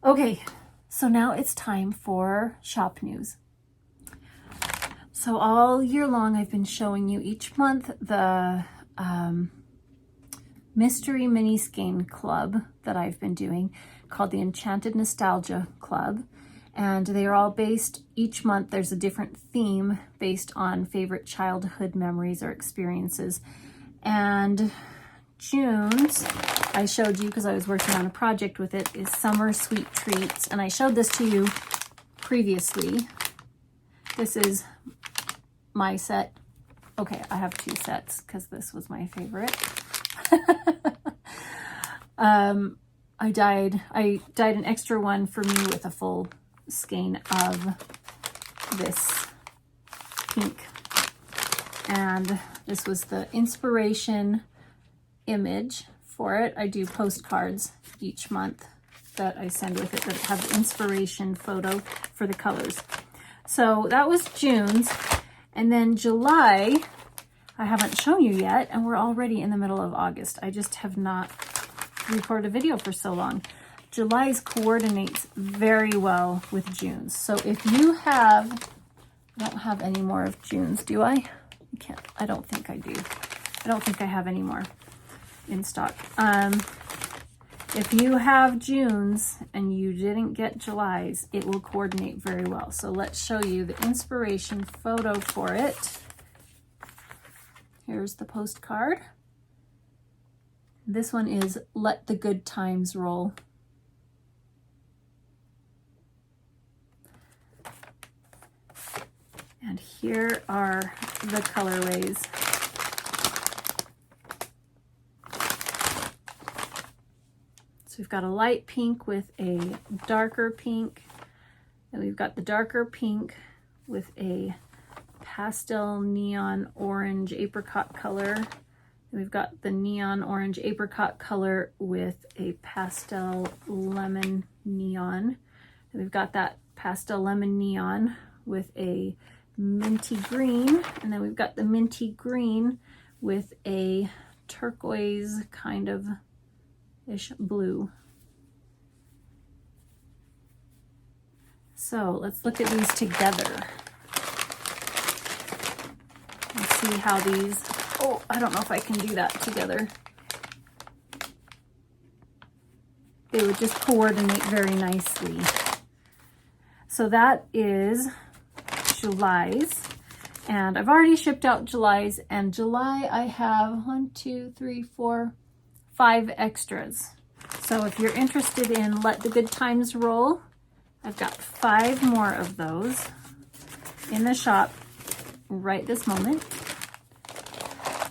Okay, so now it's time for shop news. So all year long, I've been showing you each month the mystery mini skein club that I've been doing called the Enchanted Nostalgia Club. And they are all based, each month there's a different theme based on favorite childhood memories or experiences. And June's, I showed you because I was working on a project with it, is Summer Sweet Treats. And I showed this to you previously. This is my set. Okay, I have two sets because this was my favorite. I dyed an extra one for me with a full skein of this pink, and this was the inspiration image for it. I do postcards each month that I send with it that have the inspiration photo for the colors. So that was June's. And then July, I haven't shown you yet, and we're already in the middle of August. I just have not recorded a video for so long. July's coordinates very well with June's. So if you have, I don't have any more of June's, do I? I don't think I do. I don't think I have any more in stock. If you have June's and you didn't get July's, it will coordinate very well. So let's show you the inspiration photo for it. Here's the postcard. This one is Let the Good Times Roll. And here are the colorways. So we've got a light pink with a darker pink, and we've got the darker pink with a pastel neon orange apricot color. And we've got the neon orange apricot color with a pastel lemon neon. And we've got that pastel lemon neon with a minty green, and then we've got the minty green with a turquoise kind of ish blue. So let's look at these together and see how these, oh, I don't know if I can do that together. They would just coordinate very nicely. So that is July's, and I've already shipped out July's, and July I have 5 extras. So if you're interested in Let the Good Times Roll, I've got 5 more of those in the shop right this moment.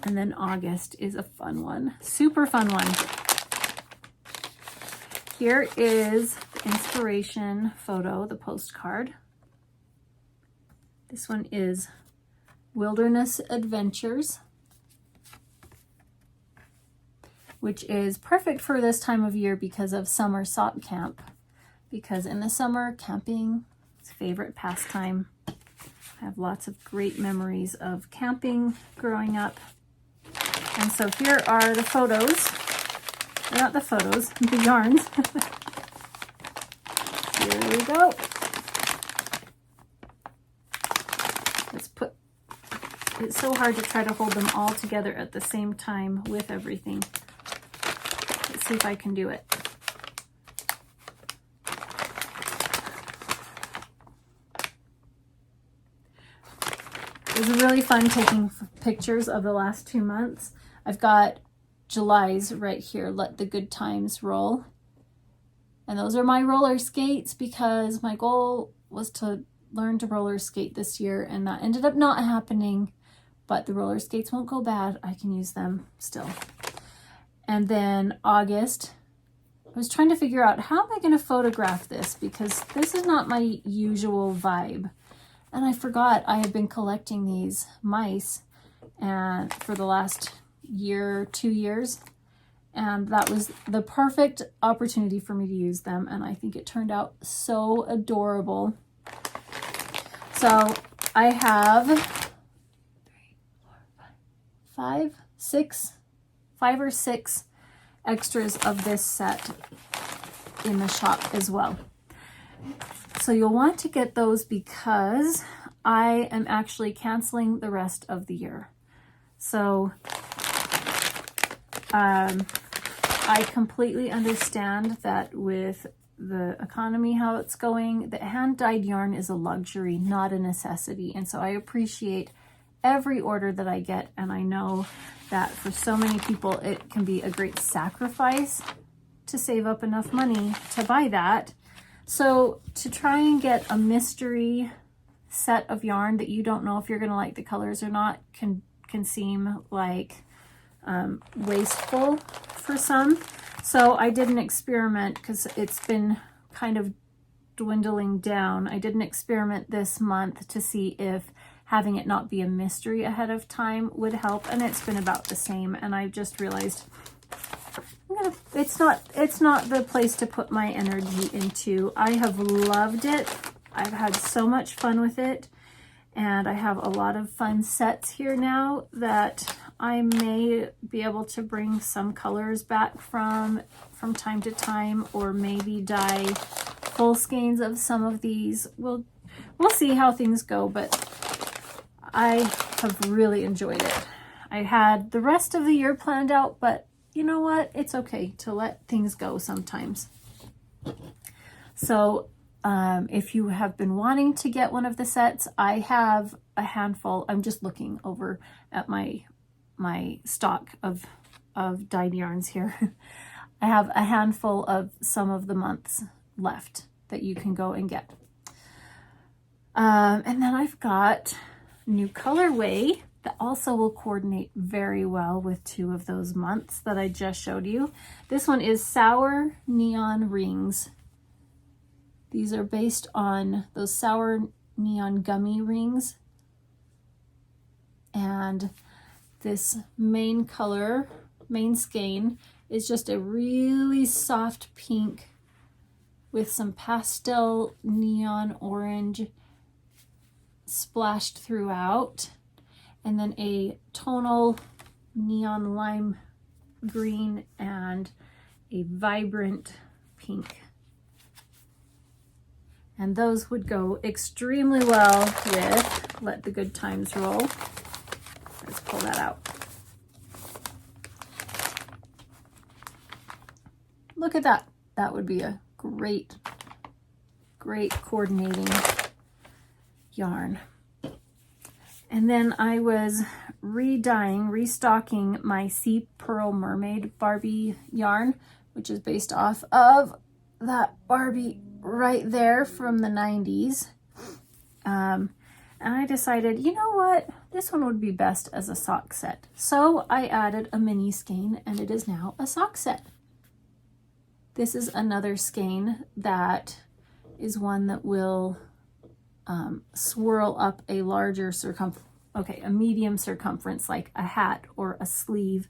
And then August is a fun one, super fun one. Here is the inspiration photo, the postcard. This one is Wilderness Adventures, which is perfect for this time of year because of summer sock camp. Because in the summer, camping is a favorite pastime. I have lots of great memories of camping growing up. And so here are the photos. They're not the photos, the yarns. Here we go. It's so hard to try to hold them all together at the same time with everything. Let's see if I can do it. It was really fun taking pictures of the last 2 months. I've got July's right here, Let the Good Times Roll. And those are my roller skates because my goal was to learn to roller skate this year, and that ended up not happening, but the roller skates won't go bad. I can use them still. And then August, I was trying to figure out how am I going to photograph this because this is not my usual vibe. And I forgot I had been collecting these mice and for the last year, 2 years, and that was the perfect opportunity for me to use them, and I think it turned out so adorable. So I have 5 or 6 extras of this set in the shop as well. So you'll want to get those because I am actually canceling the rest of the year. So I completely understand that with the economy, how it's going, the hand-dyed yarn is a luxury, not a necessity. And so I appreciate every order that I get. And I know that for so many people, it can be a great sacrifice to save up enough money to buy that. So to try and get a mystery set of yarn that you don't know if you're going to like the colors or not can seem like wasteful for some. So I did an experiment because it's been kind of dwindling down. I did an experiment this month to see if having it not be a mystery ahead of time would help, and it's been about the same. And I just realized it's not the place to put my energy into. I have loved it. I've had so much fun with it, and I have a lot of fun sets here now that I may be able to bring some colors back from time to time, or maybe dye full skeins of some of these. We'll see how things go, but I have really enjoyed it. I had the rest of the year planned out, but you know what? It's okay to let things go sometimes. So if you have been wanting to get one of the sets, I have a handful. I'm just looking over at my stock of dyed yarns here. I have a handful of some of the months left that you can go and get. And then I've got new colorway that also will coordinate very well with two of those months that I just showed you. This one is Sour Neon Rings. These are based on those sour neon gummy rings. And this main color, main skein, is just a really soft pink with some pastel neon orange splashed throughout, and then a tonal neon lime green and a vibrant pink. And those would go extremely well with Let the Good Times Roll. Let's pull that out. Look at that. That would be a great coordinating yarn. And then I was restocking my Sea Pearl Mermaid Barbie yarn, which is based off of that Barbie right there from the 90s. And I decided, you know what? This one would be best as a sock set. So I added a mini skein, and it is now a sock set. This is another skein that is one that will swirl up a larger a medium circumference, like a hat or a sleeve,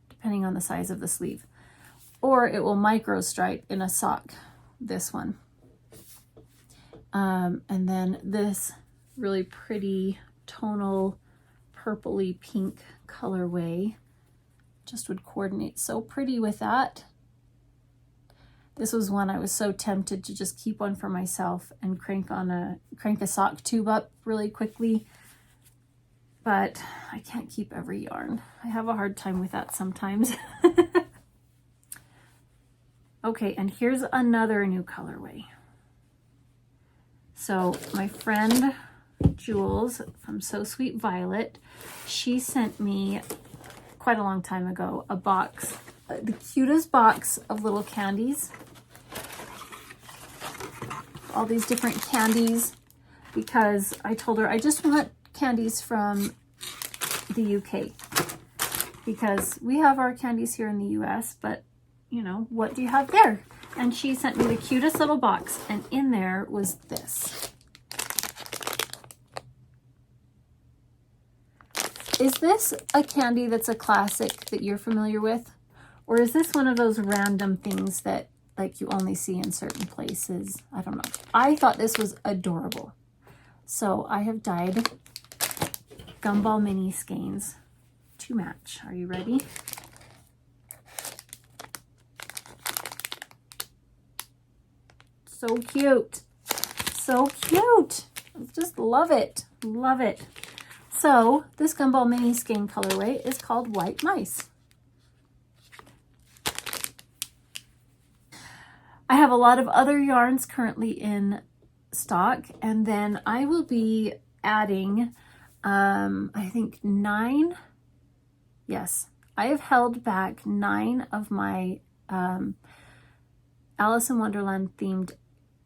depending on the size of the sleeve. Or it will micro stripe in a sock, this one. And then this really pretty tonal purpley pink colorway just would coordinate so pretty with that. This was one I was so tempted to just keep one for myself and crank a sock tube up really quickly, but I can't keep every yarn. I have a hard time with that sometimes. Okay, and here's another new colorway. So my friend Jules from So Sweet Violet, she sent me quite a long time ago a box, the cutest box of little candies. All these different candies, because I told her I just want candies from the UK, because we have our candies here in the US, but you know, what do you have there? And she sent me the cutest little box, and in there was this. Is this a candy that's a classic that you're familiar with? Or is this one of those random things that like you only see in certain places? I don't know. I thought this was adorable. So I have dyed Gumball mini skeins to match. Are you ready? So cute. So cute. I just love it. Love it. So this Gumball mini skein colorway is called White Mice. I have a lot of other yarns currently in stock, and then I will be adding, I think 9. Yes, I have held back 9 of my Alice in Wonderland themed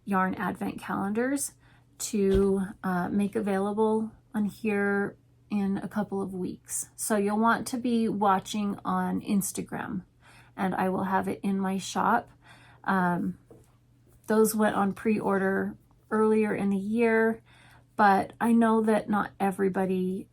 yarn advent calendars to make available on here in a couple of weeks. So you'll want to be watching on Instagram, and I will have it in my shop. Those went on pre-order earlier in the year, but I know that not everybody,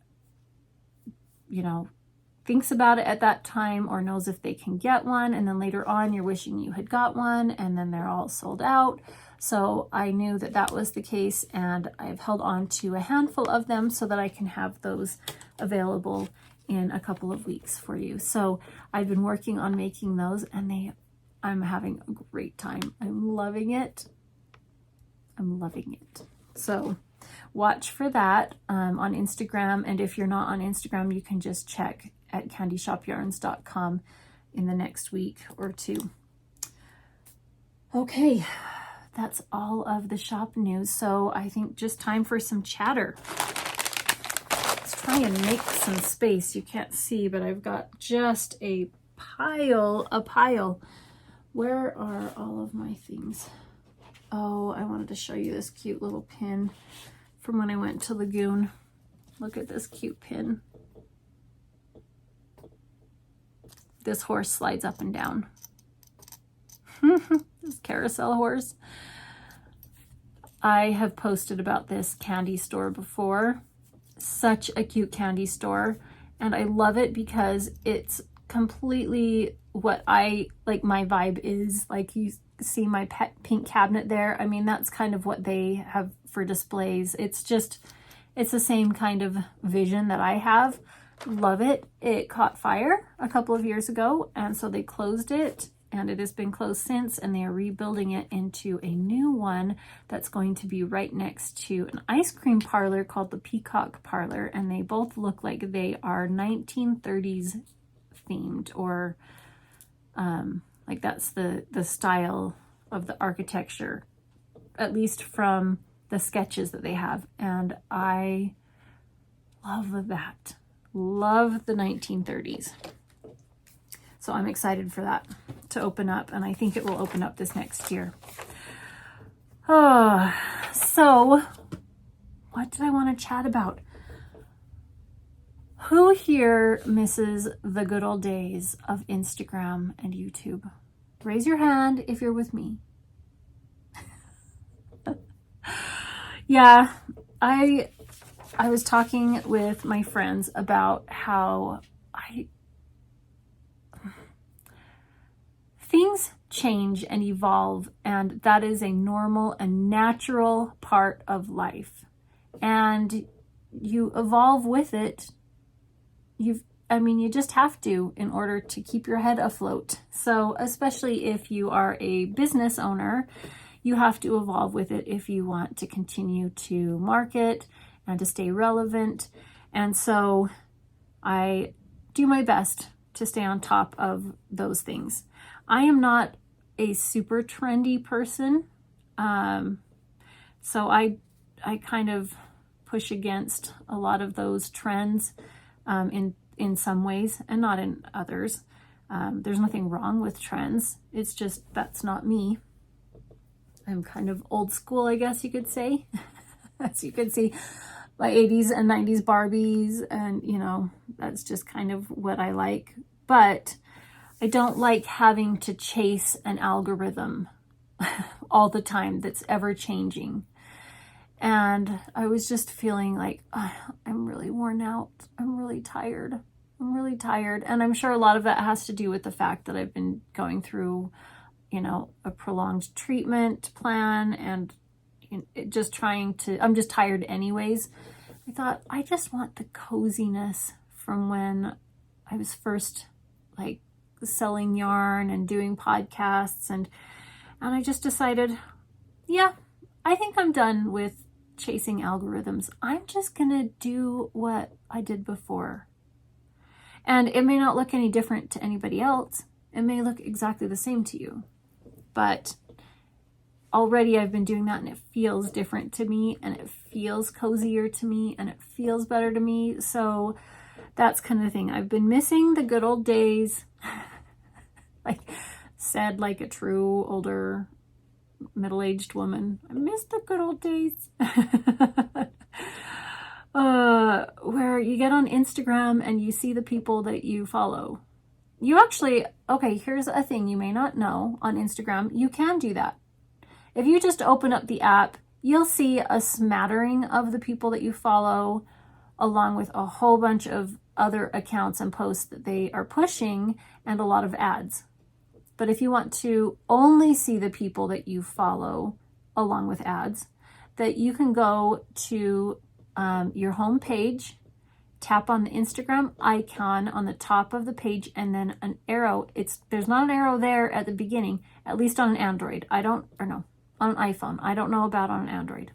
thinks about it at that time or knows if they can get one, and then later on you're wishing you had got one and then they're all sold out. So I knew that that was the case, and I've held on to a handful of them so that I can have those available in a couple of weeks for you. So I've been working on making those, and I'm having a great time. I'm loving it. I'm loving it. So watch for that on Instagram. And if you're not on Instagram, you can just check at candyshopyarns.com in the next week or two. Okay, that's all of the shop news. So I think just time for some chatter. Let's try and make some space. You can't see, but I've got just a pile. Where are all of my things? Oh, I wanted to show you this cute little pin from when I went to Lagoon. Look at this cute pin. This horse slides up and down. This carousel horse. I have posted about this candy store before. Such a cute candy store. And I love it because it's completely what I, like, my vibe is. Like, you see my pet pink cabinet there. I mean, that's kind of what they have for displays. It's the same kind of vision that I have. Love it. It caught fire a couple of years ago, and so they closed it, and it has been closed since, and they are rebuilding it into a new one that's going to be right next to an ice cream parlor called the Peacock Parlor, and they both look like they are 1930s themed, or like that's the style of the architecture, at least from the sketches that they have, and I love that. Love the 1930s. So I'm excited for that to open up, and I think it will open up this next year. Oh, so what did I want to chat about? Who here misses the good old days of Instagram and YouTube? Raise your hand if you're with me. Yeah, I was talking with my friends about how things change and evolve, and that is a normal and natural part of life. And you evolve with it. You just have to in order to keep your head afloat. So especially if you are a business owner, you have to evolve with it if you want to continue to market and to stay relevant. And so I do my best to stay on top of those things. I am not a super trendy person. So I kind of push against a lot of those trends in some ways and not in others. There's nothing wrong with trends. It's just that's not me. I'm kind of old school, I guess you could say. As you can see, my 80s and 90s Barbies, and that's just kind of what I like. But I don't like having to chase an algorithm all the time that's ever changing. And I was just feeling like, I'm really worn out. I'm really tired. And I'm sure a lot of that has to do with the fact that I've been going through, a prolonged treatment plan, and I'm just tired anyways. I thought, I just want the coziness from when I was first selling yarn and doing podcasts, and I just decided, yeah, I think I'm done with chasing algorithms. I'm just gonna do what I did before. And it may not look any different to anybody else. It may look exactly the same to you. But already I've been doing that, and it feels different to me, and it feels cozier to me, and it feels better to me. So that's kind of the thing. I've been missing the good old days. Said like a true older middle-aged woman. I miss the good old days. Where you get on Instagram and you see the people that you follow. You actually, okay, here's a thing you may not know on Instagram. You can do that. If you just open up the app, you'll see a smattering of the people that you follow, along with a whole bunch of other accounts and posts that they are pushing, and a lot of ads. But if you want to only see the people that you follow along with ads, that you can go to your home page, tap on the Instagram icon on the top of the page, and then an arrow. There's not an arrow there at the beginning, at least on an Android. On an iPhone. I don't know about on an Android.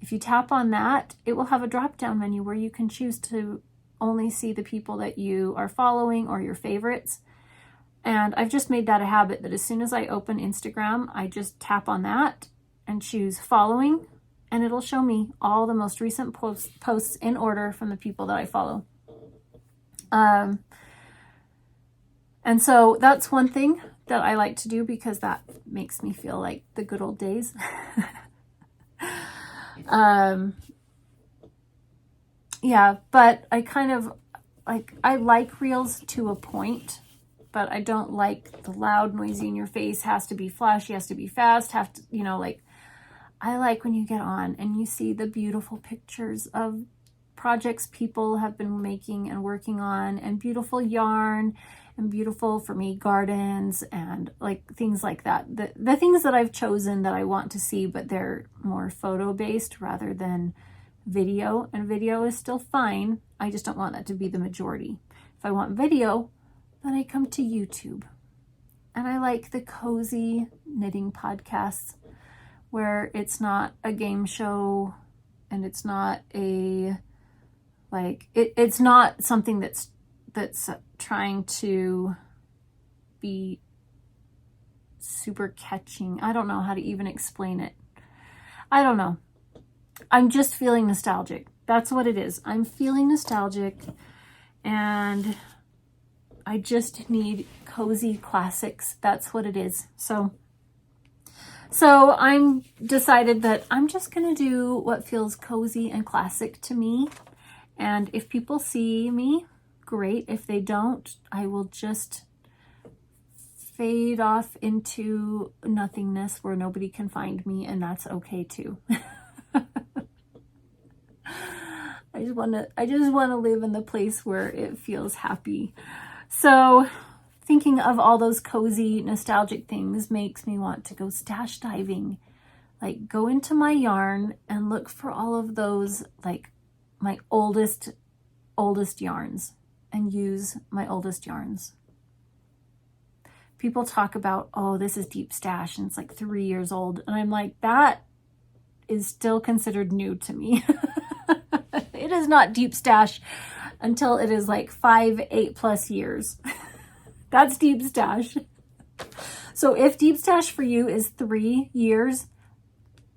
If you tap on that, it will have a drop-down menu where you can choose to only see the people that you are following or your favorites. And I've just made that a habit that as soon as I open Instagram, I just tap on that and choose following, and it'll show me all the most recent posts in order from the people that I follow. And so that's one thing that I like to do because that makes me feel like the good old days. Yeah, but I kind of I like reels to a point, but I don't like the loud, noisy in your face, has to be flashy, has to be fast, I like when you get on and you see the beautiful pictures of projects people have been making and working on, and beautiful yarn, and beautiful, for me, gardens, and things like that. The things that I've chosen that I want to see, but they're more photo based rather than video, and video is still fine. I just don't want that to be the majority. If I want video, then I come to YouTube. And I like the cozy knitting podcasts where it's not a game show and it's not it's not something that's trying to be super catching. I don't know how to even explain it. I don't know. I'm just feeling nostalgic. That's what it is. I'm feeling nostalgic, and I just need cozy classics. That's what it is. So I'm decided that I'm just going to do what feels cozy and classic to me. And if people see me, great. If they don't, I will just fade off into nothingness where nobody can find me, and that's okay too. I just want to live in the place where it feels happy. So thinking of all those cozy, nostalgic things makes me want to go stash diving. Go into my yarn and look for all of those, my oldest yarns, and use my oldest yarns. People talk about, oh, this is deep stash, and it's 3 years old. And I'm like, that is still considered new to me. It is not deep stash until it is 8+ years. That's deep stash. So if deep stash for you is 3 years,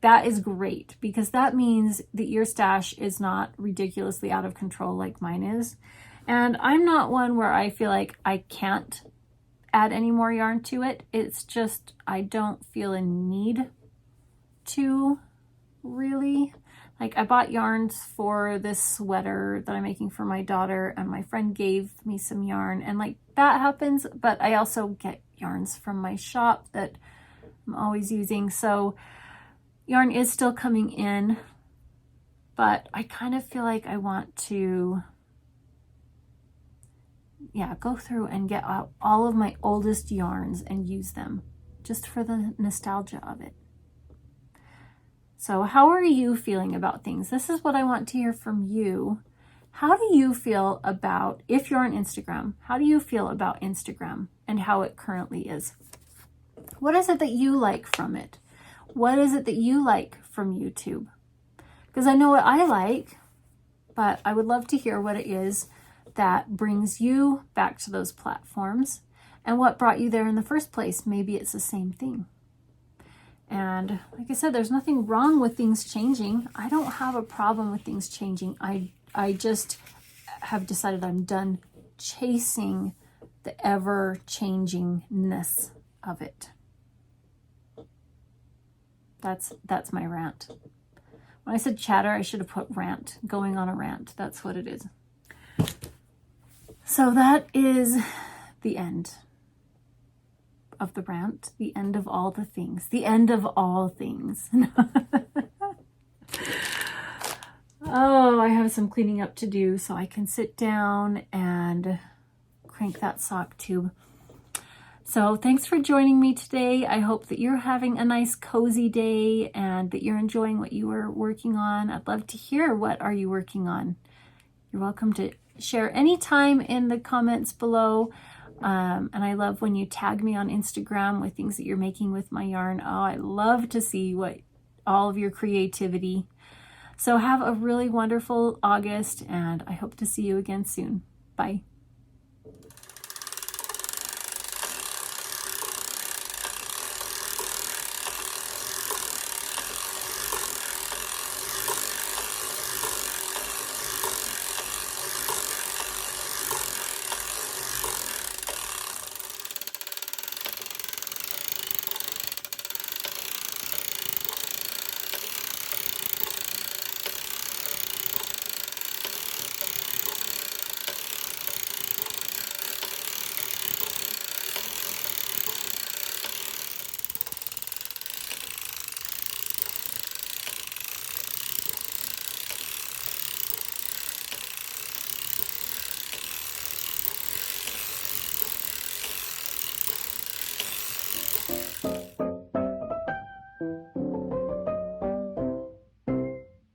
that is great, because that means that your stash is not ridiculously out of control like mine is. And I'm not one where I feel like I can't add any more yarn to it. It's just I don't feel a need to, really. I bought yarns for this sweater that I'm making for my daughter, and my friend gave me some yarn, and that happens, but I also get yarns from my shop that I'm always using. So yarn is still coming in, but I kind of feel like I want to, go through and get out all of my oldest yarns and use them just for the nostalgia of it. So how are you feeling about things? This is what I want to hear from you. How do you feel about, if you're on Instagram, how do you feel about Instagram and how it currently is? What is it that you like from it? What is it that you like from YouTube? Because I know what I like, but I would love to hear what it is that brings you back to those platforms and what brought you there in the first place. Maybe it's the same thing. And like I said, there's nothing wrong with things changing. I don't have a problem with things changing. I just have decided I'm done chasing the ever-changingness of it. That's my rant. When I said chatter, I should have put rant, going on a rant. That's what it is. So that is the end of the rant, the end of all the things, the end of all things. Oh, I have some cleaning up to do so I can sit down and crank that sock tube. So thanks for joining me today. I hope that you're having a nice cozy day and that you're enjoying what you are working on. I'd love to hear what are you working on. You're welcome to share anytime in the comments below. And I love when you tag me on Instagram with things that you're making with my yarn. Oh, I love to see what all of your creativity. So have a really wonderful August, and I hope to see you again soon. Bye.